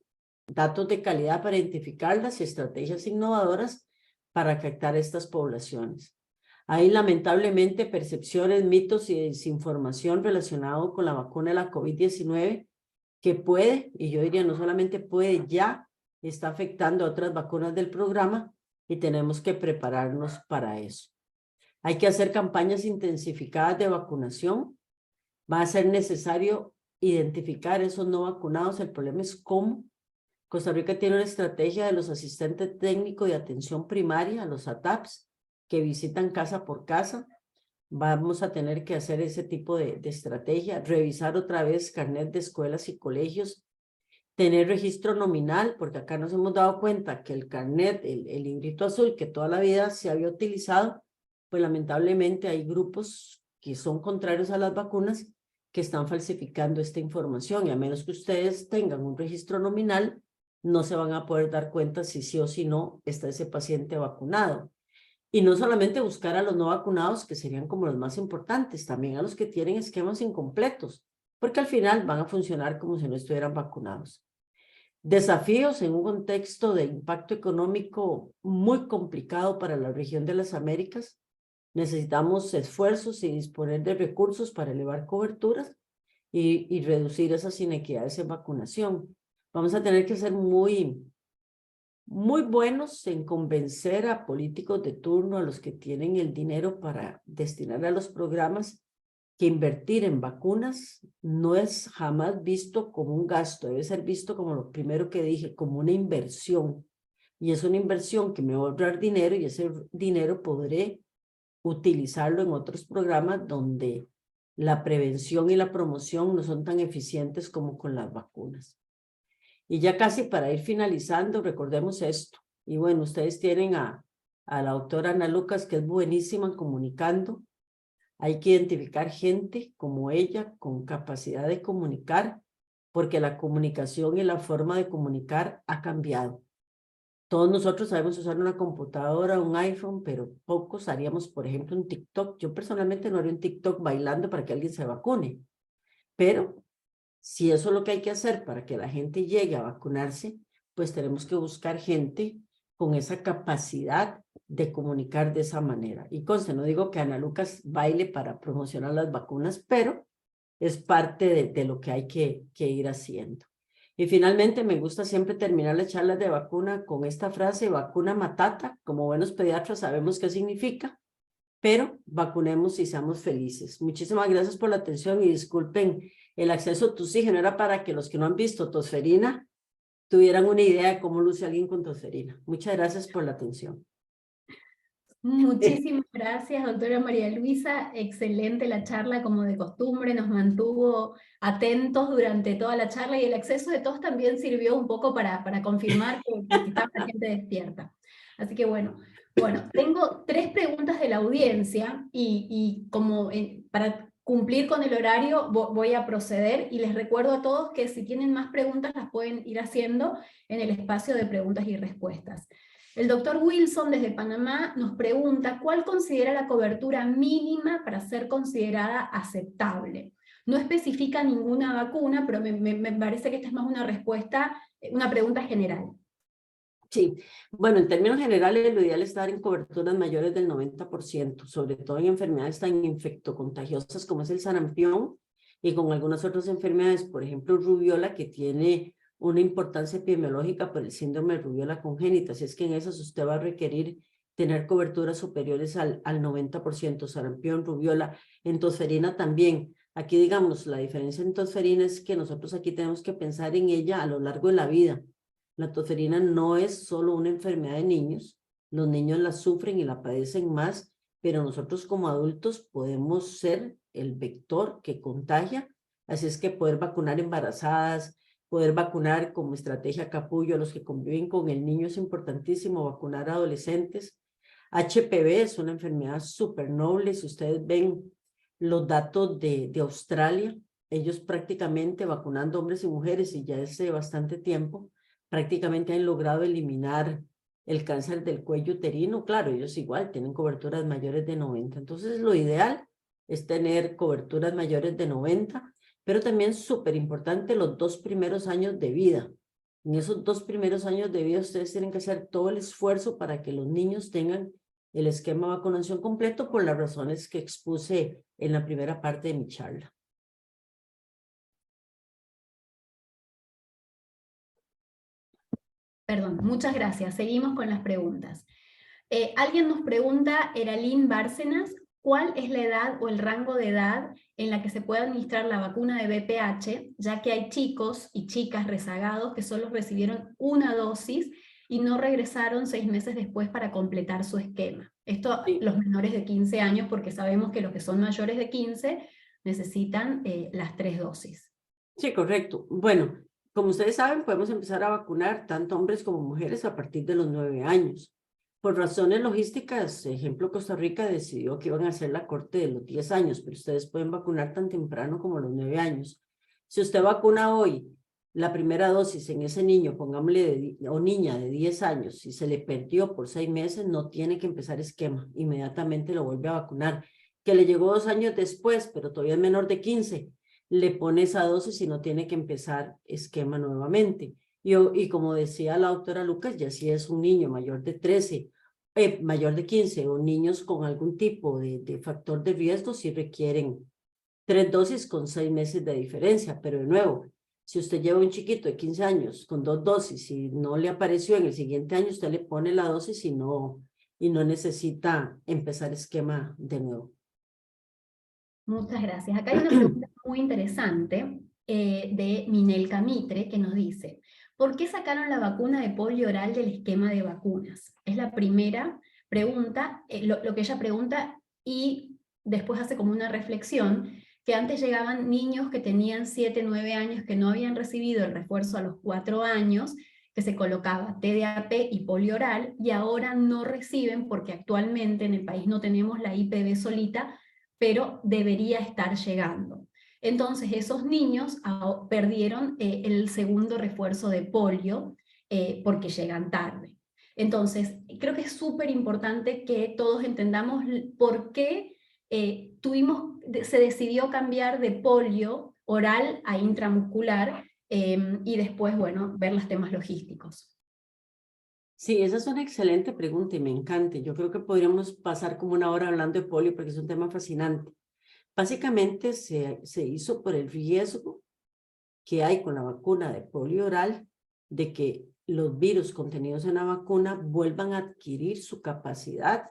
datos de calidad para identificarlas y estrategias innovadoras para afectar a estas poblaciones. Hay lamentablemente percepciones, mitos y desinformación relacionados con la vacuna de la COVID-19 que puede, y yo diría no solamente puede, ya está afectando a otras vacunas del programa y tenemos que prepararnos para eso. Hay que hacer campañas intensificadas de vacunación. Va a ser necesario identificar esos no vacunados. El problema es cómo. Costa Rica tiene una estrategia de los asistentes técnicos de atención primaria, los ATAPs, que visitan casa por casa. Vamos a tener que hacer ese tipo de estrategia, revisar otra vez carnet de escuelas y colegios, tener registro nominal, porque acá nos hemos dado cuenta que el carnet, el librito azul que toda la vida se había utilizado, pues lamentablemente hay grupos que son contrarios a las vacunas que están falsificando esta información, y a menos que ustedes tengan un registro nominal, no se van a poder dar cuenta si sí o si no está ese paciente vacunado. Y no solamente buscar a los no vacunados, que serían como los más importantes, también a los que tienen esquemas incompletos, porque al final van a funcionar como si no estuvieran vacunados. Desafíos en un contexto de impacto económico muy complicado para la región de las Américas. Necesitamos esfuerzos y disponer de recursos para elevar coberturas y reducir esas inequidades en vacunación. Vamos a tener que ser muy buenos en convencer a políticos de turno, a los que tienen el dinero para destinar a los programas, que invertir en vacunas no es jamás visto como un gasto, debe ser visto como lo primero que dije, como una inversión. Y es una inversión que me va a ahorrar dinero y ese dinero podré utilizarlo en otros programas donde la prevención y la promoción no son tan eficientes como con las vacunas. Y ya casi para ir finalizando, recordemos esto. Y bueno, ustedes tienen a la doctora Ana Lucas, que es buenísima comunicando. Hay que identificar gente como ella con capacidad de comunicar, porque la comunicación y la forma de comunicar ha cambiado. Todos nosotros sabemos usar una computadora, un iPhone, pero pocos haríamos, por ejemplo, un TikTok. Yo personalmente no haría un TikTok bailando para que alguien se vacune, pero si eso es lo que hay que hacer para que la gente llegue a vacunarse, pues tenemos que buscar gente con esa capacidad de comunicar de esa manera. Y conste, no digo que Ana Lucas baile para promocionar las vacunas, pero es parte de lo que hay que ir haciendo. Y finalmente me gusta siempre terminar las charlas de vacuna con esta frase: vacuna matata. Como buenos pediatras sabemos qué significa, pero vacunemos y seamos felices. Muchísimas gracias por la atención y disculpen el acceso a oxígeno. Era para que los que no han visto tosferina tuvieran una idea de cómo luce alguien con tosferina. Muchas gracias por la atención. Muchísimas gracias, doctora María Luisa. Excelente la charla, como de costumbre, nos mantuvo atentos durante toda la charla y el acceso de todos también sirvió un poco para confirmar que estaba la gente despierta. Así que bueno, tengo 3 preguntas de la audiencia y como para cumplir con el horario voy a proceder, y les recuerdo a todos que si tienen más preguntas las pueden ir haciendo en el espacio de preguntas y respuestas. El doctor Wilson desde Panamá nos pregunta ¿cuál considera la cobertura mínima para ser considerada aceptable? No especifica ninguna vacuna, pero me parece que esta es más una respuesta, una pregunta general. Sí, bueno, en términos generales lo ideal es estar en coberturas mayores del 90%, sobre todo en enfermedades tan infectocontagiosas como es el sarampión y con algunas otras enfermedades, por ejemplo rubiola, que tiene una importancia epidemiológica por el síndrome de rubiola congénita. Así es que en esas usted va a requerir tener coberturas superiores al 90%, sarampión, rubiola, en tosferina también. Aquí, digamos, la diferencia en tosferina es que nosotros aquí tenemos que pensar en ella a lo largo de la vida. La tosferina no es solo una enfermedad de niños, los niños la sufren y la padecen más, pero nosotros como adultos podemos ser el vector que contagia, así es que poder vacunar embarazadas, poder vacunar como estrategia capullo a los que conviven con el niño es importantísimo, vacunar a adolescentes. HPV es una enfermedad súper noble. Si ustedes ven los datos de Australia, ellos prácticamente vacunando hombres y mujeres, y ya hace bastante tiempo, prácticamente han logrado eliminar el cáncer del cuello uterino. Claro, ellos igual tienen coberturas mayores de 90. Entonces, lo ideal es tener coberturas mayores de 90, pero también súper importante los 2 primeros años de vida. En esos 2 primeros años de vida ustedes tienen que hacer todo el esfuerzo para que los niños tengan el esquema de vacunación completo por las razones que expuse en la primera parte de mi charla. Perdón, muchas gracias. Seguimos con las preguntas. Alguien nos pregunta, Eralín Bárcenas, ¿cuál es la edad o el rango de edad en la que se puede administrar la vacuna de VPH, ya que hay chicos y chicas rezagados que solo recibieron una dosis y no regresaron 6 meses después para completar su esquema? Esto Sí. Los menores de 15 años, porque sabemos que los que son mayores de 15 necesitan las 3 dosis. Sí, correcto. Bueno, como ustedes saben, podemos empezar a vacunar tanto hombres como mujeres a partir de los 9 años. Por razones logísticas, ejemplo, Costa Rica decidió que iban a hacer la corte de los 10 años, pero ustedes pueden vacunar tan temprano como los 9 años. Si usted vacuna hoy la primera dosis en ese niño, pongámosle, o niña de 10 años, si se le perdió por 6 meses, no tiene que empezar esquema, inmediatamente lo vuelve a vacunar. Que le llegó 2 años después, pero todavía es menor de 15, le pone esa dosis y no tiene que empezar esquema nuevamente. Y como decía la doctora Lucas, ya si es un niño mayor de 13, mayor de 15 o niños con algún tipo de factor de riesgo, sí requieren 3 dosis con 6 meses de diferencia. Pero de nuevo, si usted lleva un chiquito de 15 años con 2 dosis y no le apareció en el siguiente año, usted le pone la dosis y no necesita empezar esquema de nuevo. Muchas gracias. Acá hay una pregunta muy interesante de Minelka Mitre que nos dice, ¿por qué sacaron la vacuna de polio oral del esquema de vacunas? Es la primera pregunta, lo que ella pregunta, y después hace como una reflexión, que antes llegaban niños que tenían 7, 9 años que no habían recibido el refuerzo a los 4 años, que se colocaba TDAP y polio oral, y ahora no reciben porque actualmente en el país no tenemos la IPV solita, pero debería estar llegando. Entonces esos niños perdieron el segundo refuerzo de polio porque llegan tarde. Entonces creo que es súper importante que todos entendamos por qué se decidió cambiar de polio oral a intramuscular y después, bueno, ver los temas logísticos. Sí, esa es una excelente pregunta y me encanta. Yo creo que podríamos pasar como una hora hablando de polio porque es un tema fascinante. Básicamente se hizo por el riesgo que hay con la vacuna de polio oral de que los virus contenidos en la vacuna vuelvan a adquirir su capacidad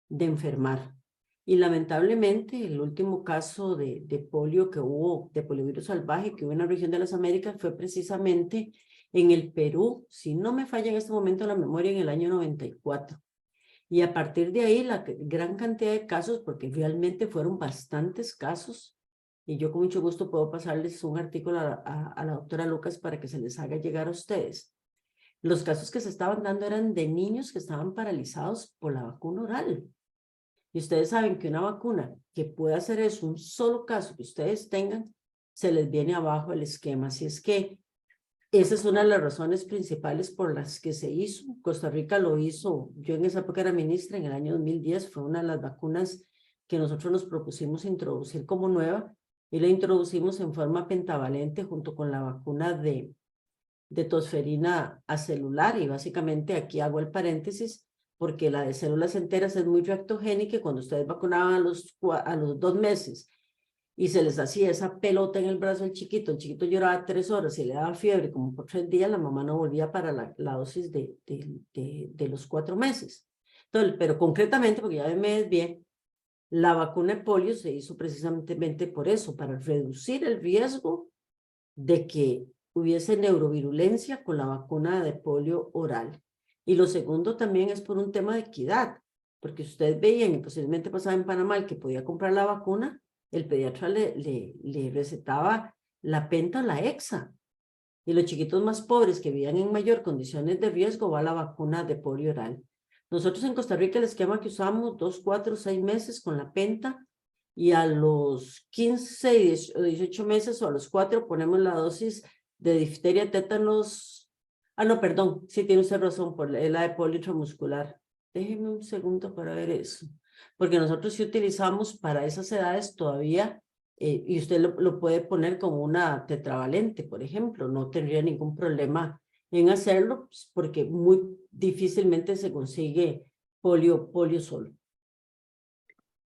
de enfermar. Y lamentablemente el último caso de polio que hubo, de poliovirus salvaje que hubo en la región de las Américas fue precisamente en el Perú, si no me falla en este momento la memoria, en el año 94. Y a partir de ahí la gran cantidad de casos, porque realmente fueron bastantes casos, y yo con mucho gusto puedo pasarles un artículo a la doctora Lucas para que se les haga llegar a ustedes. Los casos que se estaban dando eran de niños que estaban paralizados por la vacuna oral. Y ustedes saben que una vacuna que puede hacer eso, un solo caso que ustedes tengan, se les viene abajo el esquema. Así es que esa es una de las razones principales por las que se hizo. Costa Rica lo hizo, yo en esa época era ministra, en el año 2010, fue una de las vacunas que nosotros nos propusimos introducir como nueva, y la introducimos en forma pentavalente junto con la vacuna de tosferina acelular, y básicamente aquí hago el paréntesis, porque la de células enteras es muy reactogénica, y cuando ustedes vacunaban a los 2 meses, y se les hacía esa pelota en el brazo al chiquito, el chiquito lloraba 3 horas y le daba fiebre como por 3 días, la mamá no volvía para la dosis de los 4 meses. Entonces, pero concretamente, porque ya me desvié, la vacuna de polio se hizo precisamente por eso, para reducir el riesgo de que hubiese neurovirulencia con la vacuna de polio oral. Y lo segundo también es por un tema de equidad, porque ustedes veían, y posiblemente pasaba en Panamá, el que podía comprar la vacuna, el pediatra le recetaba la penta o la hexa. Y los chiquitos más pobres que vivían en mayor condiciones de riesgo va a la vacuna de polio oral. Nosotros en Costa Rica el esquema que usamos 2, 4, 6 meses con la penta, y a los 15 o 18 meses o a los 4 ponemos la dosis de difteria, tétanos. No, perdón, sí tiene usted razón, por la de polio intramuscular. Déjeme un segundo para ver eso. porque nosotros sí utilizamos para esas edades todavía, y usted lo puede poner como una tetravalente, por ejemplo, no tendría ningún problema en hacerlo, pues, porque muy difícilmente se consigue polio solo.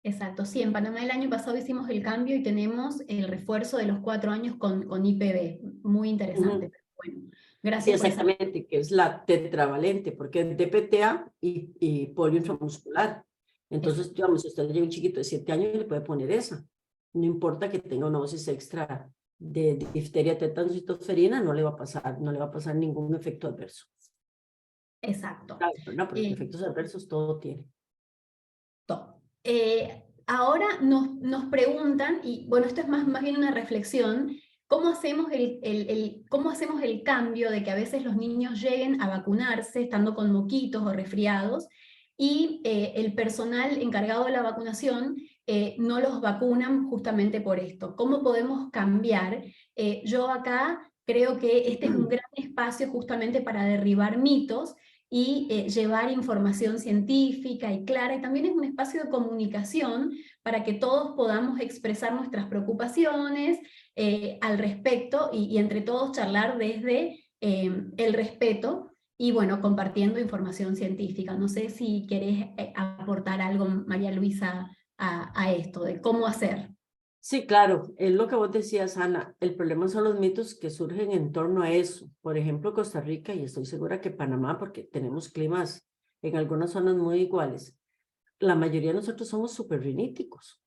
Exacto, sí, en Panamá el año pasado hicimos el cambio y tenemos el refuerzo de los 4 años con IPV, muy interesante. Pero bueno, Sí, gracias por esa. exactamente, que es la tetravalente, porque es DPTA y polio intramuscular. Entonces, digamos, si usted llega un chiquito de 7 años, le puede poner esa. No importa que tenga una dosis extra de difteria, tétanos y tosferina, no le va a pasar ningún efecto adverso. Exacto. Claro, ¿verdad? Porque efectos adversos todo tiene. Ahora nos preguntan, y bueno, esto es más bien una reflexión, ¿cómo hacemos cómo hacemos el cambio de que a veces los niños lleguen a vacunarse estando con moquitos o resfriados y el personal encargado de la vacunación no los vacunan justamente por esto? ¿Cómo podemos cambiar? Yo acá creo que este es un gran espacio justamente para derribar mitos y llevar información científica y clara, y también es un espacio de comunicación para que todos podamos expresar nuestras preocupaciones al respecto y entre todos charlar desde el respeto y bueno, compartiendo información científica. No sé si querés aportar algo, María Luisa, a esto, de cómo hacer. Sí, claro, es lo que vos decías, Ana. El problema son los mitos que surgen en torno a eso. Por ejemplo, Costa Rica, y estoy segura que Panamá, porque tenemos climas en algunas zonas muy iguales. La mayoría de nosotros somos súper riníticos,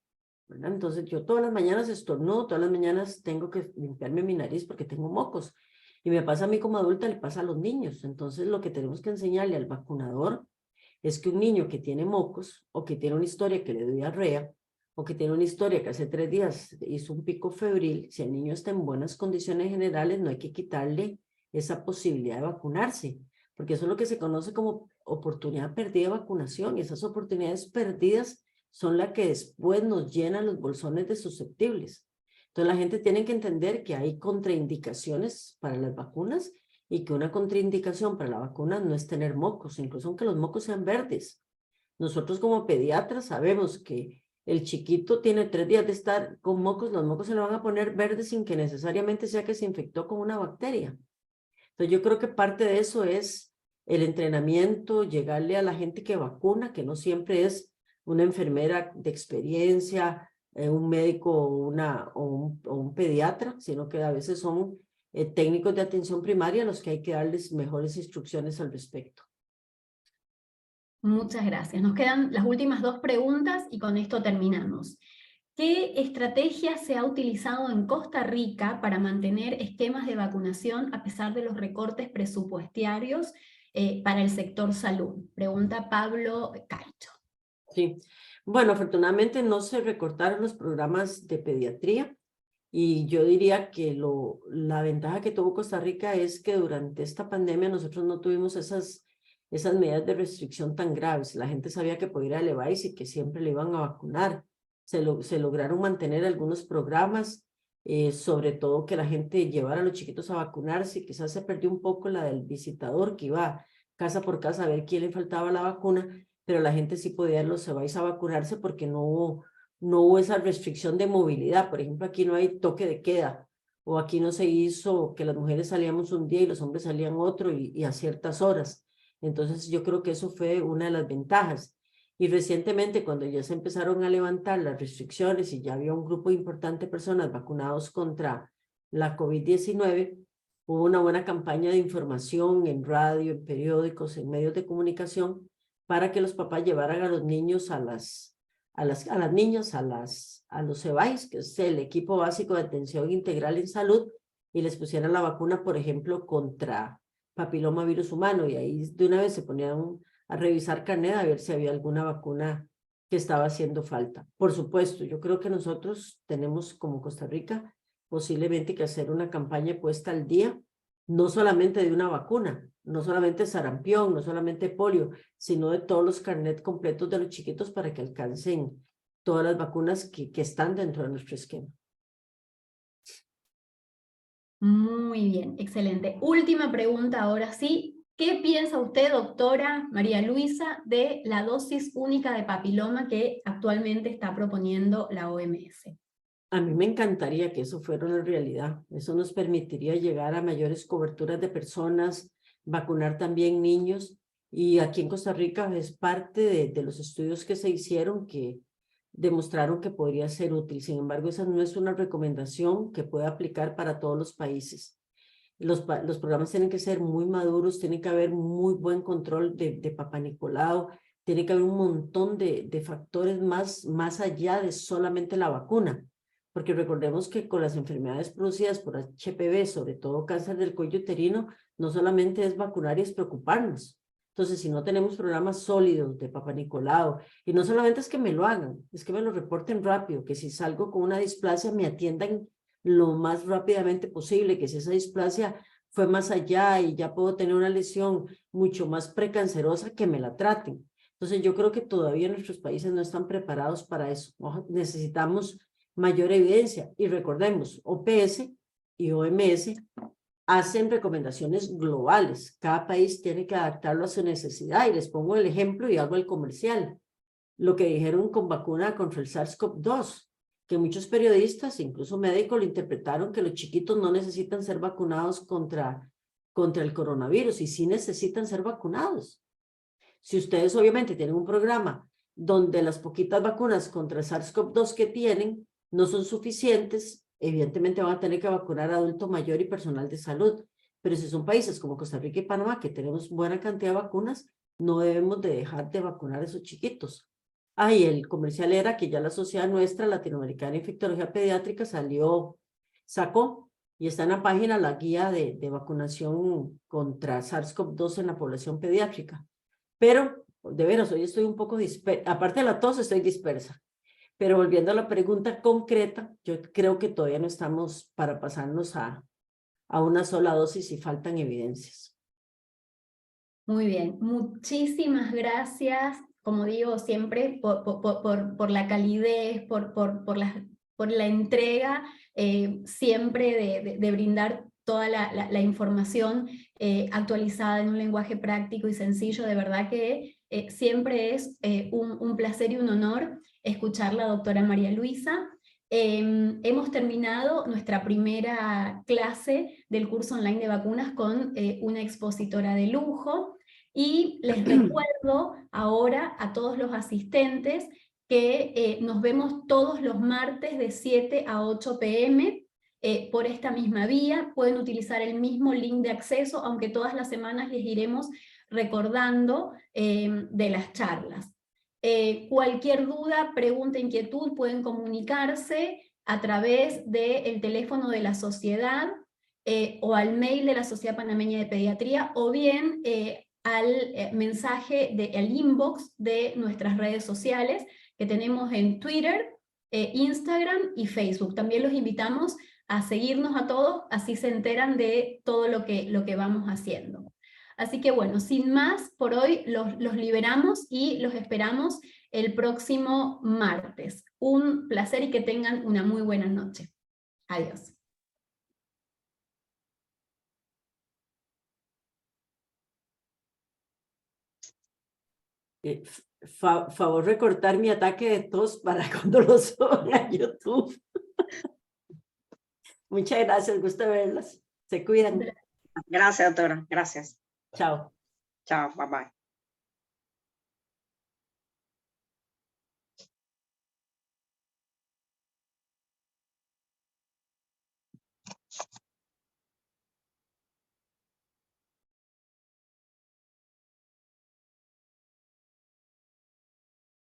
¿verdad? Entonces, yo todas las mañanas estornudo, todas las mañanas tengo que limpiarme mi nariz porque tengo mocos. Y me pasa a mí como adulta, le pasa a los niños. Entonces, lo que tenemos que enseñarle al vacunador es que un niño que tiene mocos o que tiene una historia que le dio diarrea, o que tiene una historia que hace 3 días hizo un pico febril, si el niño está en buenas condiciones generales, no hay que quitarle esa posibilidad de vacunarse, porque eso es lo que se conoce como oportunidad perdida de vacunación, y esas oportunidades perdidas son las que después nos llenan los bolsones de susceptibles. Entonces la gente tiene que entender que hay contraindicaciones para las vacunas y que una contraindicación para la vacuna no es tener mocos, incluso aunque los mocos sean verdes. Nosotros como pediatras sabemos que el chiquito tiene 3 días de estar con mocos, los mocos se le van a poner verdes sin que necesariamente sea que se infectó con una bacteria. Entonces yo creo que parte de eso es el entrenamiento, llegarle a la gente que vacuna, que no siempre es una enfermera de experiencia, un médico o un pediatra, sino que a veces son técnicos de atención primaria a los que hay que darles mejores instrucciones al respecto. Muchas gracias. Nos quedan las últimas 2 preguntas y con esto terminamos. ¿Qué estrategia se ha utilizado en Costa Rica para mantener esquemas de vacunación a pesar de los recortes presupuestarios para el sector salud? Pregunta Pablo Caicho. Sí, bueno, afortunadamente no se recortaron los programas de pediatría, y yo diría que la ventaja que tuvo Costa Rica es que durante esta pandemia nosotros no tuvimos esas medidas de restricción tan graves. La gente sabía que podía ir a Levi's y que siempre le iban a vacunar. Se lograron mantener algunos programas, sobre todo que la gente llevara a los chiquitos a vacunarse. Quizás se perdió un poco la del visitador que iba casa por casa a ver quién le faltaba la vacuna, pero la gente sí podía ir a los Levi's a vacunarse porque no hubo esa restricción de movilidad. Por ejemplo, aquí no hay toque de queda, o aquí no se hizo que las mujeres salíamos un día y los hombres salían otro y a ciertas horas. Entonces yo creo que eso fue una de las ventajas. Y recientemente, cuando ya se empezaron a levantar las restricciones y ya había un grupo importante de personas vacunados contra la COVID-19, hubo una buena campaña de información en radio, en periódicos, en medios de comunicación, para que los papás llevaran a los niños a las niñas a los CEBAIS, que es el equipo básico de atención integral en salud, y les pusieran la vacuna, por ejemplo, contra papilomavirus humano, y ahí de una vez se ponían a revisar carnet a ver si había alguna vacuna que estaba haciendo falta. Por supuesto, yo creo que nosotros tenemos como Costa Rica posiblemente que hacer una campaña puesta al día, no solamente de una vacuna, no solamente sarampión, no solamente polio, sino de todos los carnets completos de los chiquitos para que alcancen todas las vacunas que están dentro de nuestro esquema. Muy bien, excelente. Última pregunta ahora sí, ¿Qué piensa usted, doctora María Luisa, de la dosis única de papiloma que actualmente está proponiendo la OMS? A mí me encantaría que eso fuera una realidad. Eso nos permitiría llegar a mayores coberturas de personas, vacunar también niños. Y aquí en Costa Rica es parte de los estudios que se hicieron que demostraron que podría ser útil. Sin embargo, esa no es una recomendación que pueda aplicar para todos los países. Los programas tienen que ser muy maduros, tiene que haber muy buen control de Papá Nicolau, tiene que haber un montón de factores más allá de solamente la vacuna. Porque recordemos que con las enfermedades producidas por HPV, sobre todo cáncer del cuello uterino, no solamente es vacunar y es preocuparnos. Entonces, si no tenemos programas sólidos de Papá Nicolau, y no solamente es que me lo hagan, es que me lo reporten rápido, que si salgo con una displasia me atiendan lo más rápidamente posible, que si esa displasia fue más allá y ya puedo tener una lesión mucho más precancerosa, que me la traten. Entonces, yo creo que todavía nuestros países no están preparados para eso. Necesitamos mayor evidencia. Y recordemos, OPS y OMS hacen recomendaciones globales. Cada país tiene que adaptarlo a su necesidad. Y les pongo el ejemplo y hago el comercial. Lo que dijeron con vacuna contra el SARS-CoV-2, que muchos periodistas, incluso médicos, lo interpretaron que los chiquitos no necesitan ser vacunados contra el coronavirus, y sí necesitan ser vacunados. Si ustedes obviamente tienen un programa donde las poquitas vacunas contra el SARS-CoV-2 que tienen no son suficientes, evidentemente van a tener que vacunar a adulto mayor y personal de salud. Pero si son países como Costa Rica y Panamá, que tenemos buena cantidad de vacunas, no debemos de dejar de vacunar a esos chiquitos. Y el comercial era que ya la Sociedad Nuestra Latinoamericana de Infectología Pediátrica sacó, y está en la página, la guía de vacunación contra SARS-CoV-2 en la población pediátrica. Pero, de veras, hoy estoy un poco dispersa, aparte de la tos estoy dispersa. Pero volviendo a la pregunta concreta, yo creo que todavía no estamos para pasarnos a una sola dosis y faltan evidencias. Muy bien, muchísimas gracias, como digo siempre, por la calidez, por la entrega siempre de brindar toda la información actualizada en un lenguaje práctico y sencillo. De verdad que siempre es un placer y un honor escuchar a la doctora María Luisa. Hemos terminado nuestra primera clase del curso online de vacunas con una expositora de lujo, y les recuerdo ahora a todos los asistentes que nos vemos todos los martes de 7 a 8 p.m. Por esta misma vía. Pueden utilizar el mismo link de acceso, aunque todas las semanas les iremos recordando de las charlas. Cualquier duda, pregunta, inquietud, pueden comunicarse a través del teléfono de la sociedad o al mail de la Sociedad Panameña de Pediatría, o bien al mensaje al inbox de nuestras redes sociales que tenemos en Twitter, Instagram y Facebook. También los invitamos a seguirnos a todos, así se enteran de todo lo que vamos haciendo. Así que bueno, sin más, por hoy los liberamos y los esperamos el próximo martes. Un placer y que tengan una muy buena noche. Adiós. Favor recortar mi ataque de tos para cuando lo suban a YouTube. Muchas gracias, gusto verlas. Se cuidan. Gracias, doctora. Gracias. Chao. Chao, bye bye.